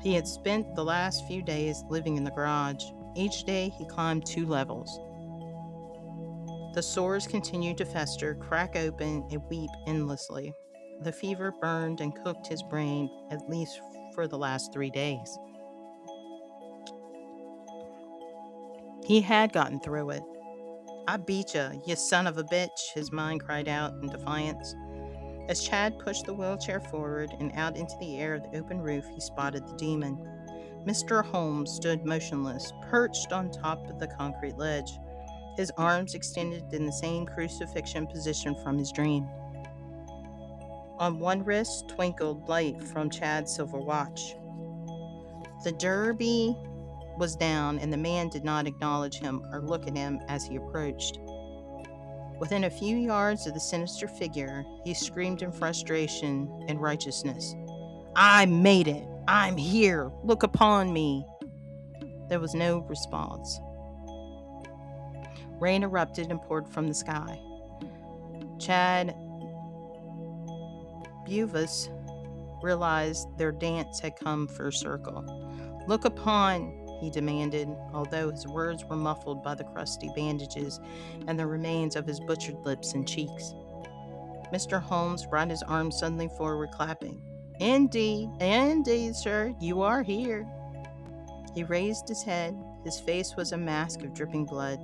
He had spent the last few days living in the garage. Each day he climbed 2 levels. The sores continued to fester, crack open, and weep endlessly. The fever burned and cooked his brain, at least for the last 3 days. He had gotten through it. I beat you son of a bitch, his mind cried out in defiance. As Chad pushed the wheelchair forward and out into the air of the open roof, he spotted the demon. Mr. Holmes stood motionless, perched on top of the concrete ledge, his arms extended in the same crucifixion position from his dream. On one wrist twinkled light from Chad's silver watch. The derby was down, and the man did not acknowledge him or look at him as he approached. Within a few yards of the sinister figure, he screamed in frustration and righteousness. I made it! I'm here! Look upon me! There was no response. Rain erupted and poured from the sky. Chad Buvas realized their dance had come for a circle. Look upon, he demanded, although his words were muffled by the crusty bandages and the remains of his butchered lips and cheeks. Mr. Holmes brought his arm suddenly forward, clapping. Indeed, sir, you are here. He raised his head. His face was a mask of dripping blood.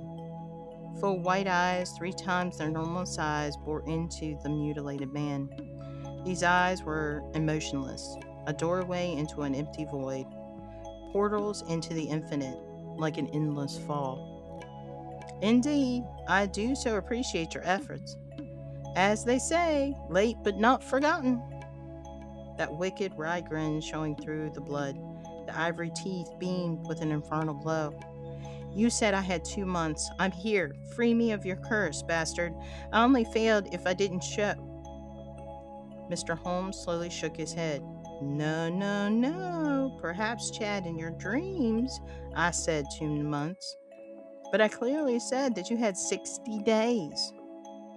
Full white eyes, 3 times their normal size, bore into the mutilated man. These eyes were emotionless, a doorway into an empty void, portals into the infinite, like an endless fall. Indeed, I do so appreciate your efforts. As they say, late but not forgotten. That wicked wry grin showing through the blood, the ivory teeth beamed with an infernal glow. You said I had 2 months. I'm here. Free me of your curse, bastard. I only failed if I didn't show. Mr. Holmes slowly shook his head. No. Perhaps, Chad, in your dreams, I said 2 months. But I clearly said that you had 60 days.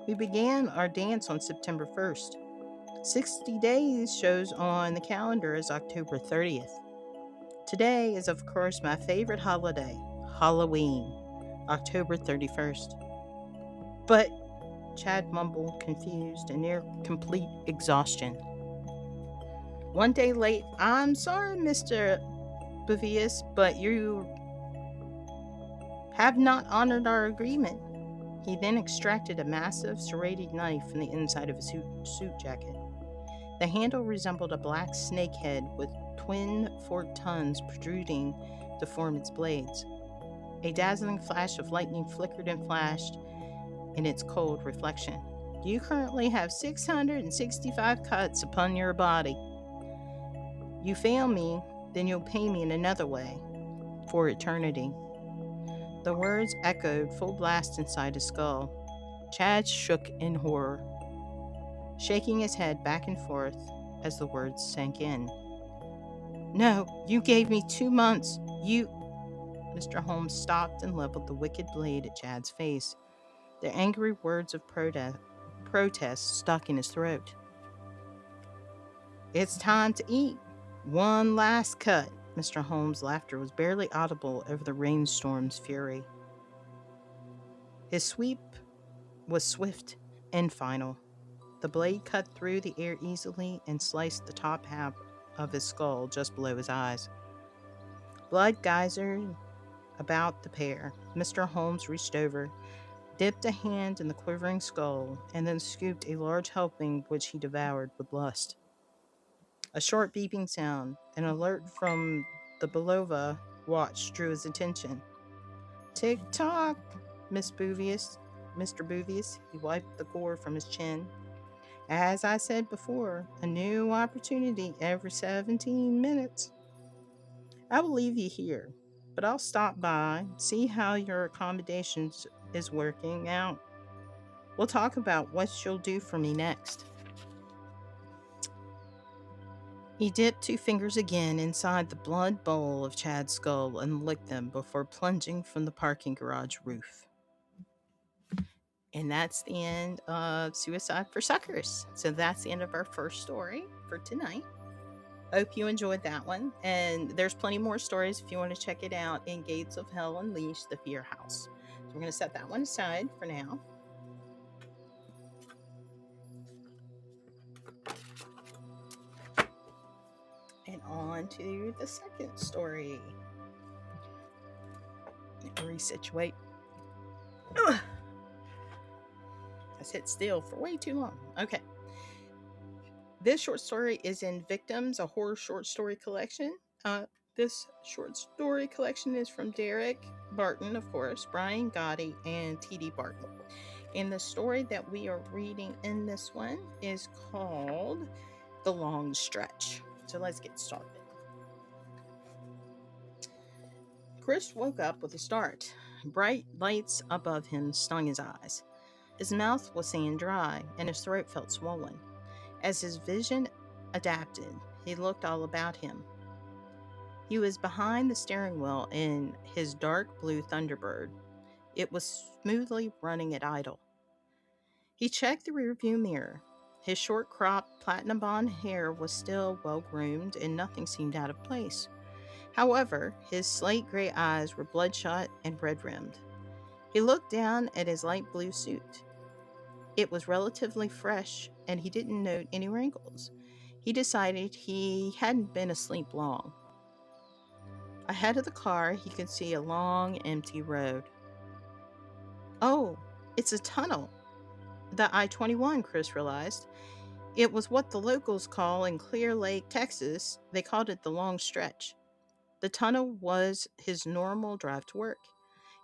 We began our dance on September 1st. 60 days shows on the calendar as October 30th. Today is, of course, my favorite holiday, Halloween, October 31st. But, Chad mumbled, confused and near complete exhaustion. 1 day late. I'm sorry, Mr. Bavius, but you have not honored our agreement. He then extracted a massive serrated knife from the inside of his suit jacket. The handle resembled a black snake head with twin forked tongues protruding to form its blades. A dazzling flash of lightning flickered and flashed in its cold reflection. You currently have 665 cuts upon your body. You fail me, then you'll pay me in another way, for eternity. The words echoed full blast inside his skull. Chad shook in horror, shaking his head back and forth as the words sank in. No, you gave me 2 months. Mr. Holmes stopped and leveled the wicked blade at Chad's face. The angry words of protest stuck in his throat. "It's time to eat. One last cut." Mr. Holmes' laughter was barely audible over the rainstorm's fury. His sweep was swift and final. The blade cut through the air easily and sliced the top half of his skull just below his eyes. Blood geysered about the pair. Mr. Holmes reached over, dipped a hand in the quivering skull, and then scooped a large helping which he devoured with lust. A short beeping sound, an alert from the Belova watch, drew his attention. "Tick-tock, Mr. Boovius," he wiped the gore from his chin. "As I said before, a new opportunity every 17 minutes. I will leave you here, but I'll stop by, see how your accommodations is working out. We'll talk about what you'll do for me next." He dipped 2 fingers again inside the blood bowl of Chad's skull and licked them before plunging from the parking garage roof. And that's the end of Suicide for Suckers. So that's the end of our first story for tonight. Hope you enjoyed that one. And there's plenty more stories if you want to check it out in Gates of Hell Unleashed, The Fear House. So we're going to set that one aside for now. And on to the second story. Resituate. Ugh. I sit still for way too long. Okay. This short story is in Victims, a horror short story collection. This short story collection is from Derek Barton, of course, Brian Gotti, and T.D. Barton. And the story that we are reading in this one is called The Long Stretch. So let's get started. Chris woke up with a start. Bright lights above him stung his eyes. His mouth was sand dry, and his throat felt swollen. As his vision adapted, he looked all about him. He was behind the steering wheel in his dark blue Thunderbird. It was smoothly running at idle. He checked the rearview mirror. His short-cropped, platinum blonde hair was still well-groomed, and nothing seemed out of place. However, his slate gray eyes were bloodshot and red-rimmed. He looked down at his light blue suit. It was relatively fresh, and he didn't note any wrinkles. He decided he hadn't been asleep long. Ahead of the car, he could see a long, empty road. Oh, it's a tunnel. The I-21, Chris realized. It was what the locals call in Clear Lake, Texas. They called it the Long Stretch. The tunnel was his normal drive to work.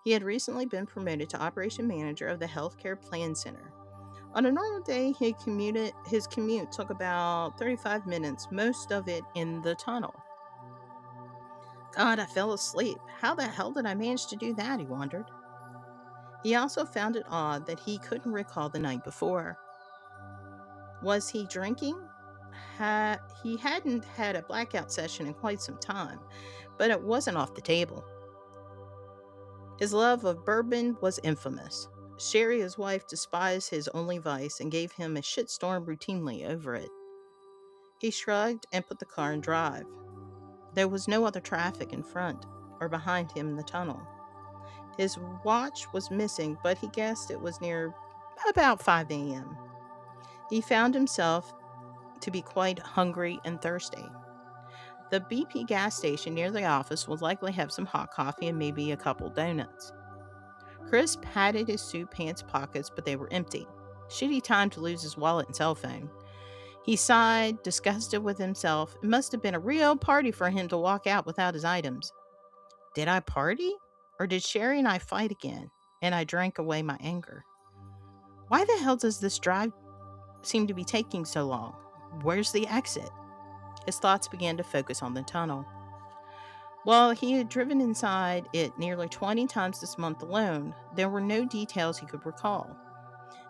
He had recently been promoted to operation manager of the Healthcare Plan Center. On a normal day, his commute took about 35 minutes, most of it in the tunnel. God, I fell asleep. How the hell did I manage to do that, he wondered. He also found it odd that he couldn't recall the night before. Was he drinking? He hadn't had a blackout session in quite some time, but it wasn't off the table. His love of bourbon was infamous. Sherry, his wife, despised his only vice and gave him a shitstorm routinely over it. He shrugged and put the car in drive. There was no other traffic in front or behind him in the tunnel. His watch was missing, but he guessed it was near about 5 a.m. He found himself to be quite hungry and thirsty. The BP gas station near the office would likely have some hot coffee and maybe a couple donuts. Chris patted his suit pants pockets, but they were empty. Shitty time to lose his wallet and cell phone. He sighed, disgusted with himself. It must have been a real party for him to walk out without his items. Did I party? Or did Sherry and I fight again, and I drank away my anger? Why the hell does this drive seem to be taking so long? Where's the exit? His thoughts began to focus on the tunnel. While he had driven inside it nearly 20 times this month alone, there were no details he could recall.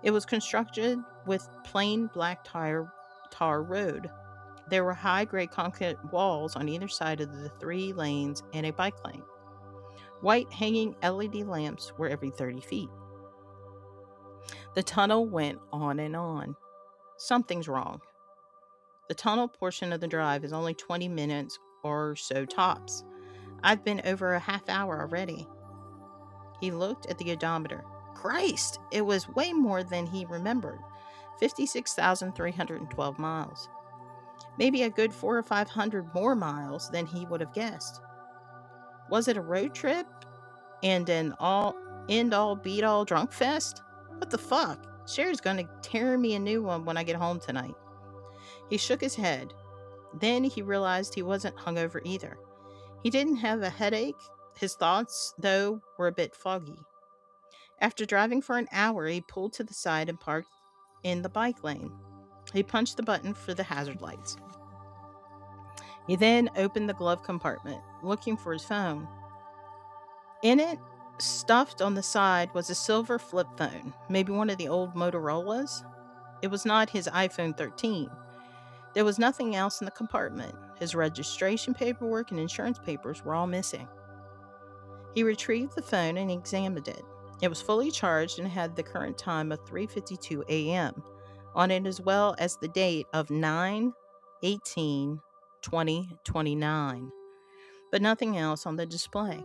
It was constructed with plain black tar road. There were high gray concrete walls on either side of the 3 lanes and a bike lane. White hanging LED lamps were every 30 feet. The tunnel went on and on. Something's wrong. The tunnel portion of the drive is only 20 minutes or so tops. I've been over a half hour already. He looked at the odometer. Christ, it was way more than he remembered. 56,312 miles. Maybe a good 400 or 500 more miles than he would have guessed. Was it a road trip and an end-all beat-all drunk fest? What the fuck? Sherry's gonna tear me a new one when I get home tonight. He shook his head. Then he realized he wasn't hungover either. He didn't have a headache. His thoughts, though, were a bit foggy. After driving for an hour, he pulled to the side and parked in the bike lane. He punched the button for the hazard lights. He then opened the glove compartment, looking for his phone. In it, stuffed on the side, was a silver flip phone, maybe one of the old Motorola's. It was not his iPhone 13. There was nothing else in the compartment. His registration paperwork and insurance papers were all missing. He retrieved the phone and examined it. It was fully charged and had the current time of 3:52 a.m. on it, as well as the date of 9/18/2029, but nothing else on the display.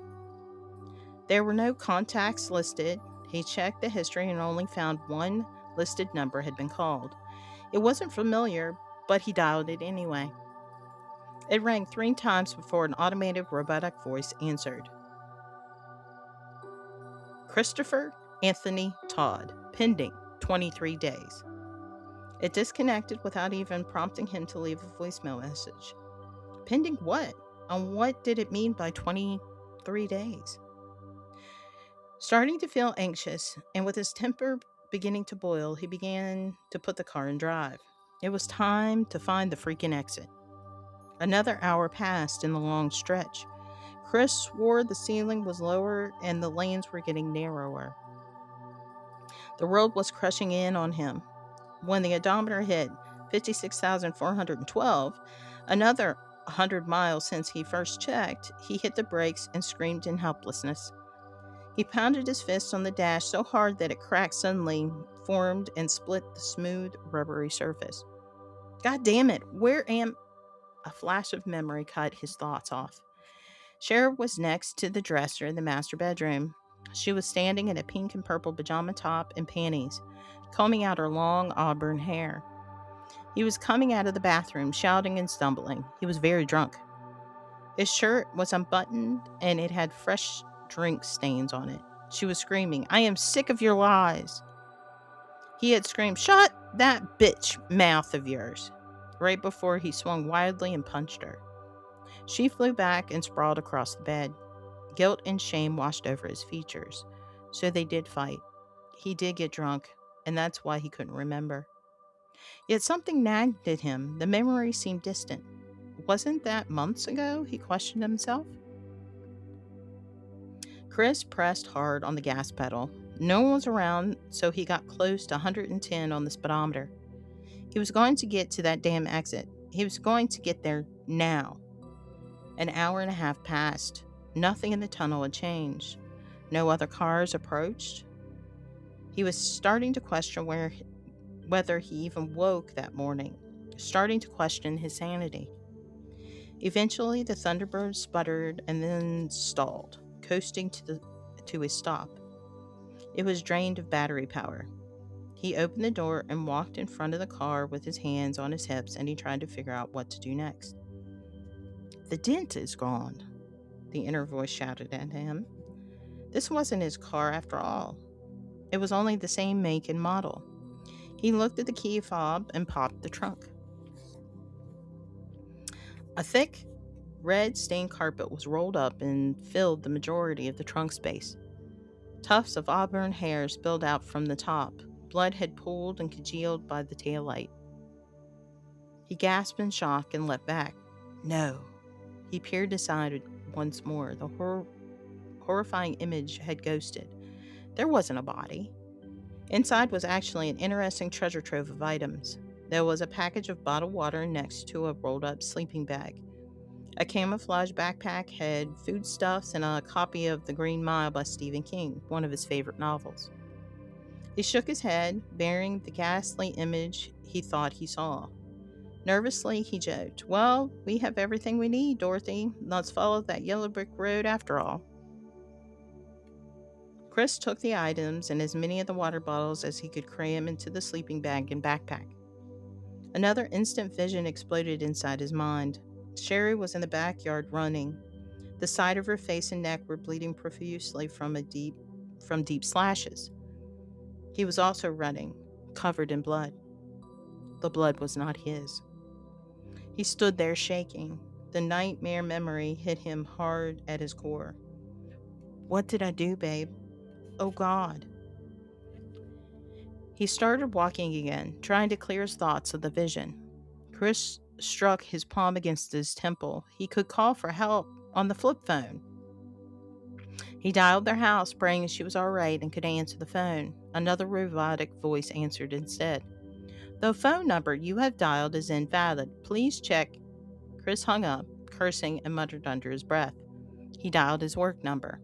There were no contacts listed. He checked the history and only found one listed number had been called. It wasn't familiar, but he dialed it anyway. It rang 3 times before an automated robotic voice answered. Christopher Anthony Todd, pending 23 days. It disconnected without even prompting him to leave a voicemail message. Pending what? And what did it mean by 23 days? Starting to feel anxious, and with his temper beginning to boil, he began to put the car in drive. It was time to find the freaking exit. Another hour passed in the long stretch. Chris swore the ceiling was lower and the lanes were getting narrower. The road was crushing in on him. When the odometer hit 56,412, another 100 miles since he first checked, he hit the brakes and screamed in helplessness. He pounded his fist on the dash so hard that it cracked suddenly, formed and split the smooth, rubbery surface. God damn it, where am... A flash of memory cut his thoughts off. Cher was next to the dresser in the master bedroom. She was standing in a pink and purple pajama top and panties, combing out her long auburn hair. He was coming out of the bathroom, shouting and stumbling. He was very drunk. His shirt was unbuttoned, and it had fresh drink stains on it. She was screaming, "I am sick of your lies." He had screamed, "Shut that bitch mouth of yours," right before he swung wildly and punched her. She flew back and sprawled across the bed. Guilt and shame washed over his features. So they did fight. He did get drunk, and that's why he couldn't remember. Yet something nagged at him. The memory seemed distant. Wasn't that months ago? He questioned himself. Chris pressed hard on the gas pedal. No one was around, so he got close to 110 on the speedometer. He was going to get to that damn exit. He was going to get there now. An hour and a half passed. Nothing in the tunnel had changed. No other cars approached. He was starting to question whether he even woke that morning, starting to question his sanity. Eventually, the Thunderbird sputtered and then stalled, coasting to his stop. It was drained of battery power. He opened the door and walked in front of the car with his hands on his hips, and he tried to figure out what to do next. "The dent is gone," the inner voice shouted at him. This wasn't his car after all. It was only the same make and model. He looked at the key fob and popped the trunk. A thick, red stained carpet was rolled up and filled the majority of the trunk space. Tufts of auburn hair spilled out from the top. Blood had pooled and congealed by the taillight. He gasped in shock and leapt back. No. He peered aside once more. The horrifying image had ghosted. There wasn't a body. Inside was actually an interesting treasure trove of items. There was a package of bottled water next to a rolled-up sleeping bag. A camouflage backpack had foodstuffs and a copy of The Green Mile by Stephen King, one of his favorite novels. He shook his head, bearing the ghastly image he thought he saw. Nervously, he joked, "Well, we have everything we need, Dorothy. Let's follow that yellow brick road after all." Chris took the items and as many of the water bottles as he could cram into the sleeping bag and backpack. Another instant vision exploded inside his mind. Sherry was in the backyard running. The side of her face and neck were bleeding profusely from deep slashes. He was also running, covered in blood. The blood was not his. He stood there shaking. The nightmare memory hit him hard at his core. What did I do, babe? Oh, God. He started walking again, trying to clear his thoughts of the vision. Chris struck his palm against his temple. He could call for help on the flip phone. He dialed their house, praying she was all right and could answer the phone. Another robotic voice answered instead. "The phone number you have dialed is invalid. Please check." Chris hung up, cursing and muttered under his breath. He dialed his work number.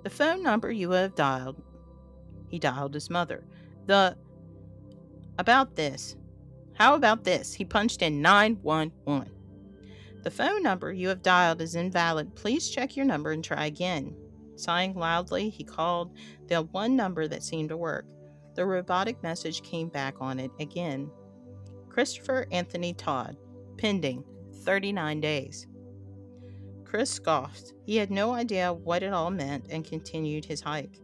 "The phone number you have dialed." He dialed his mother. About this. How about this? He punched in 911. "The phone number you have dialed is invalid. Please check your number and try again." Sighing loudly, he called the one number that seemed to work. The robotic message came back on it again. Christopher Anthony Todd. Pending. 39 days. Chris scoffed. He had no idea what it all meant and continued his hike.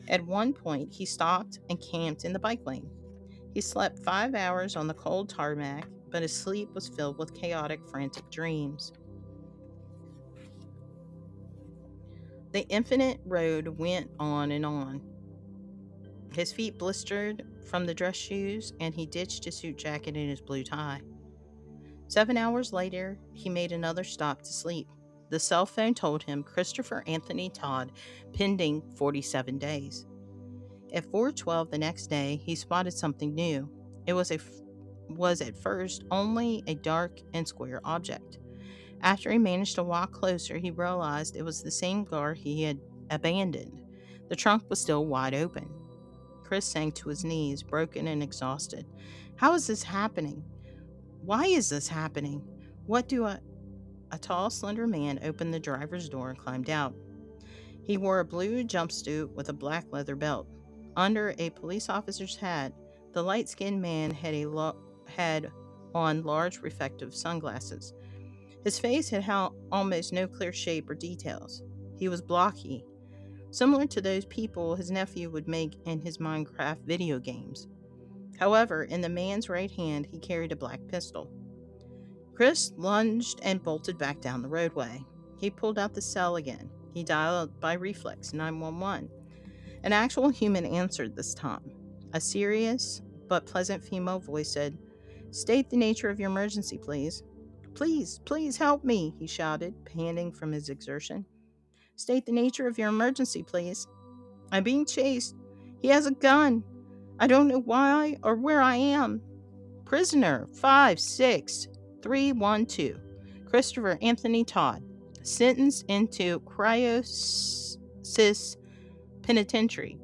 At one point, he stopped and camped in the bike lane. He slept 5 hours on the cold tarmac, but his sleep was filled with chaotic, frantic dreams. The infinite road went on and on. His feet blistered from the dress shoes, and he ditched his suit jacket and his blue tie. 7 hours later, he made another stop to sleep. The cell phone told him Christopher Anthony Todd, pending 47 days. At 4:12 the next day, he spotted something new. It was at first only a dark and square object. After he managed to walk closer, he realized it was the same car he had abandoned. The trunk was still wide open. Chris sank to his knees, broken and exhausted. How is this happening? Why is this happening? A tall, slender man opened the driver's door and climbed out. He wore a blue jumpsuit with a black leather belt. Under a police officer's hat, the light-skinned man had on large reflective sunglasses. His face had almost no clear shape or details. He was blocky, similar to those people his nephew would make in his Minecraft video games. However, in the man's right hand, he carried a black pistol. Chris lunged and bolted back down the roadway. He pulled out the cell again. He dialed by reflex 911. An actual human answered this time. A serious but pleasant female voice said, "State the nature of your emergency, please." Please help me," he shouted, panting from his exertion. "State the nature of your emergency, please. I'm being chased. He has a gun. I don't know why or where I am. Prisoner 56312, Christopher Anthony Todd, sentenced into cryosis penitentiary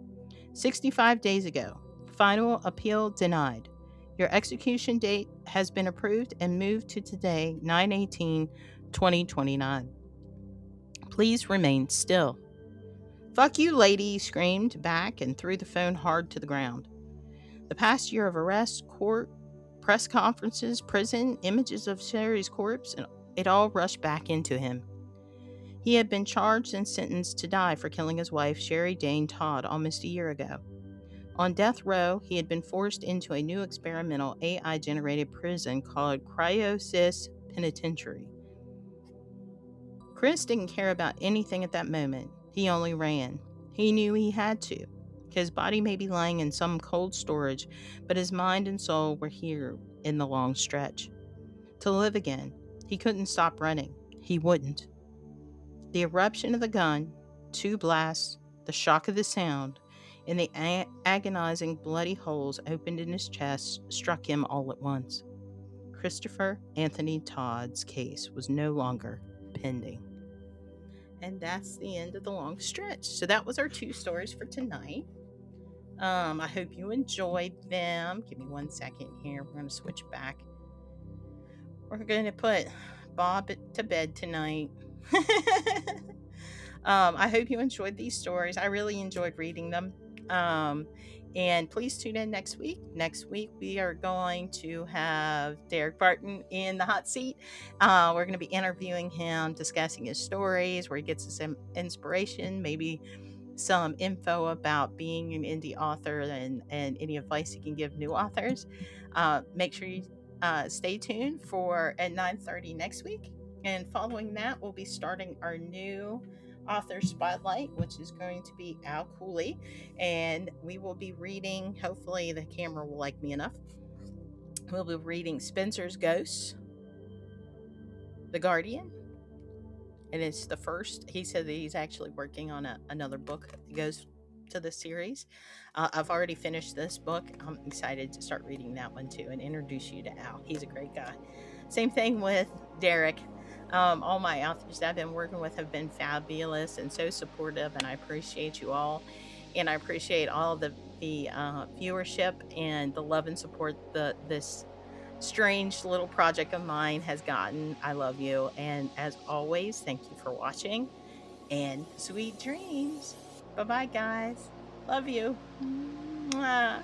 65 days ago. Final appeal denied. Your execution date has been approved and moved to today, 9/18/2029. Please remain still." "Fuck you, lady," he screamed back and threw the phone hard to the ground. The past year of arrest, court, press conferences, prison, images of Sherry's corpse, and it all rushed back into him. He had been charged and sentenced to die for killing his wife, Sherry Dane Todd, almost a year ago. On death row, he had been forced into a new experimental AI-generated prison called Cryosis Penitentiary. Chris didn't care about anything at that moment. He only ran. He knew he had to. His body may be lying in some cold storage, but his mind and soul were here in the long stretch. To live again, he couldn't stop running. He wouldn't. The eruption of the gun, 2 blasts, the shock of the sound, and the agonizing bloody holes opened in his chest struck him all at once. Christopher Anthony Todd's case was no longer pending. And that's the end of the long stretch. So that was our 2 stories for tonight. I hope you enjoyed them. Give me 1 second here. We're going to switch back. We're going to put Bob to bed tonight. I hope you enjoyed these stories. I really enjoyed reading them. And please tune in next week. Next week, we are going to have Derek Barton in the hot seat. We're going to be interviewing him, discussing his stories, where he gets some inspiration, maybe some info about being an indie author and any advice he can give new authors. Make sure you stay tuned for at 9:30 next week. And following that, we'll be starting our new author spotlight, which is going to be Al Cooley. And we will be reading, hopefully the camera will like me enough. We'll be reading Spencer's Ghosts, The Guardian. And it's the first. He said that he's actually working on another book that goes to the series. I've already finished this book. I'm excited to start reading that one too and introduce you to Al. He's a great guy. Same thing with Derek. All my authors that I've been working with have been fabulous and so supportive, and I appreciate you all. And I appreciate all the viewership and the love and support this strange little project of mine has gotten. I love you. And as always, thank you for watching and sweet dreams. Bye-bye, guys. Love you. Mwah.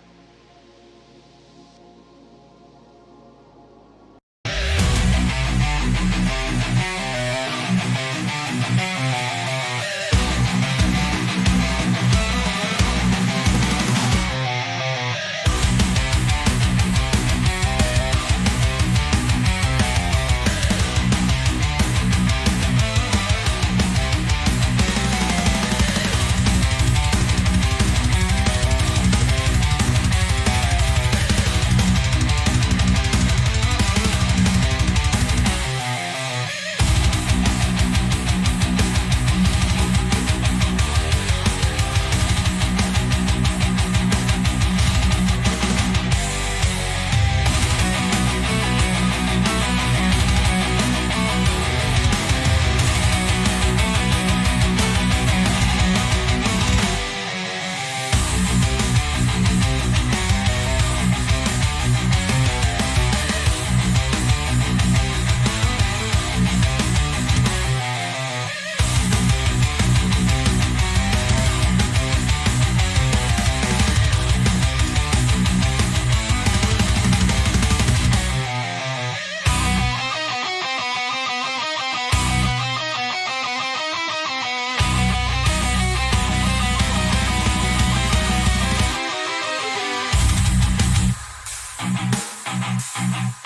Thank you.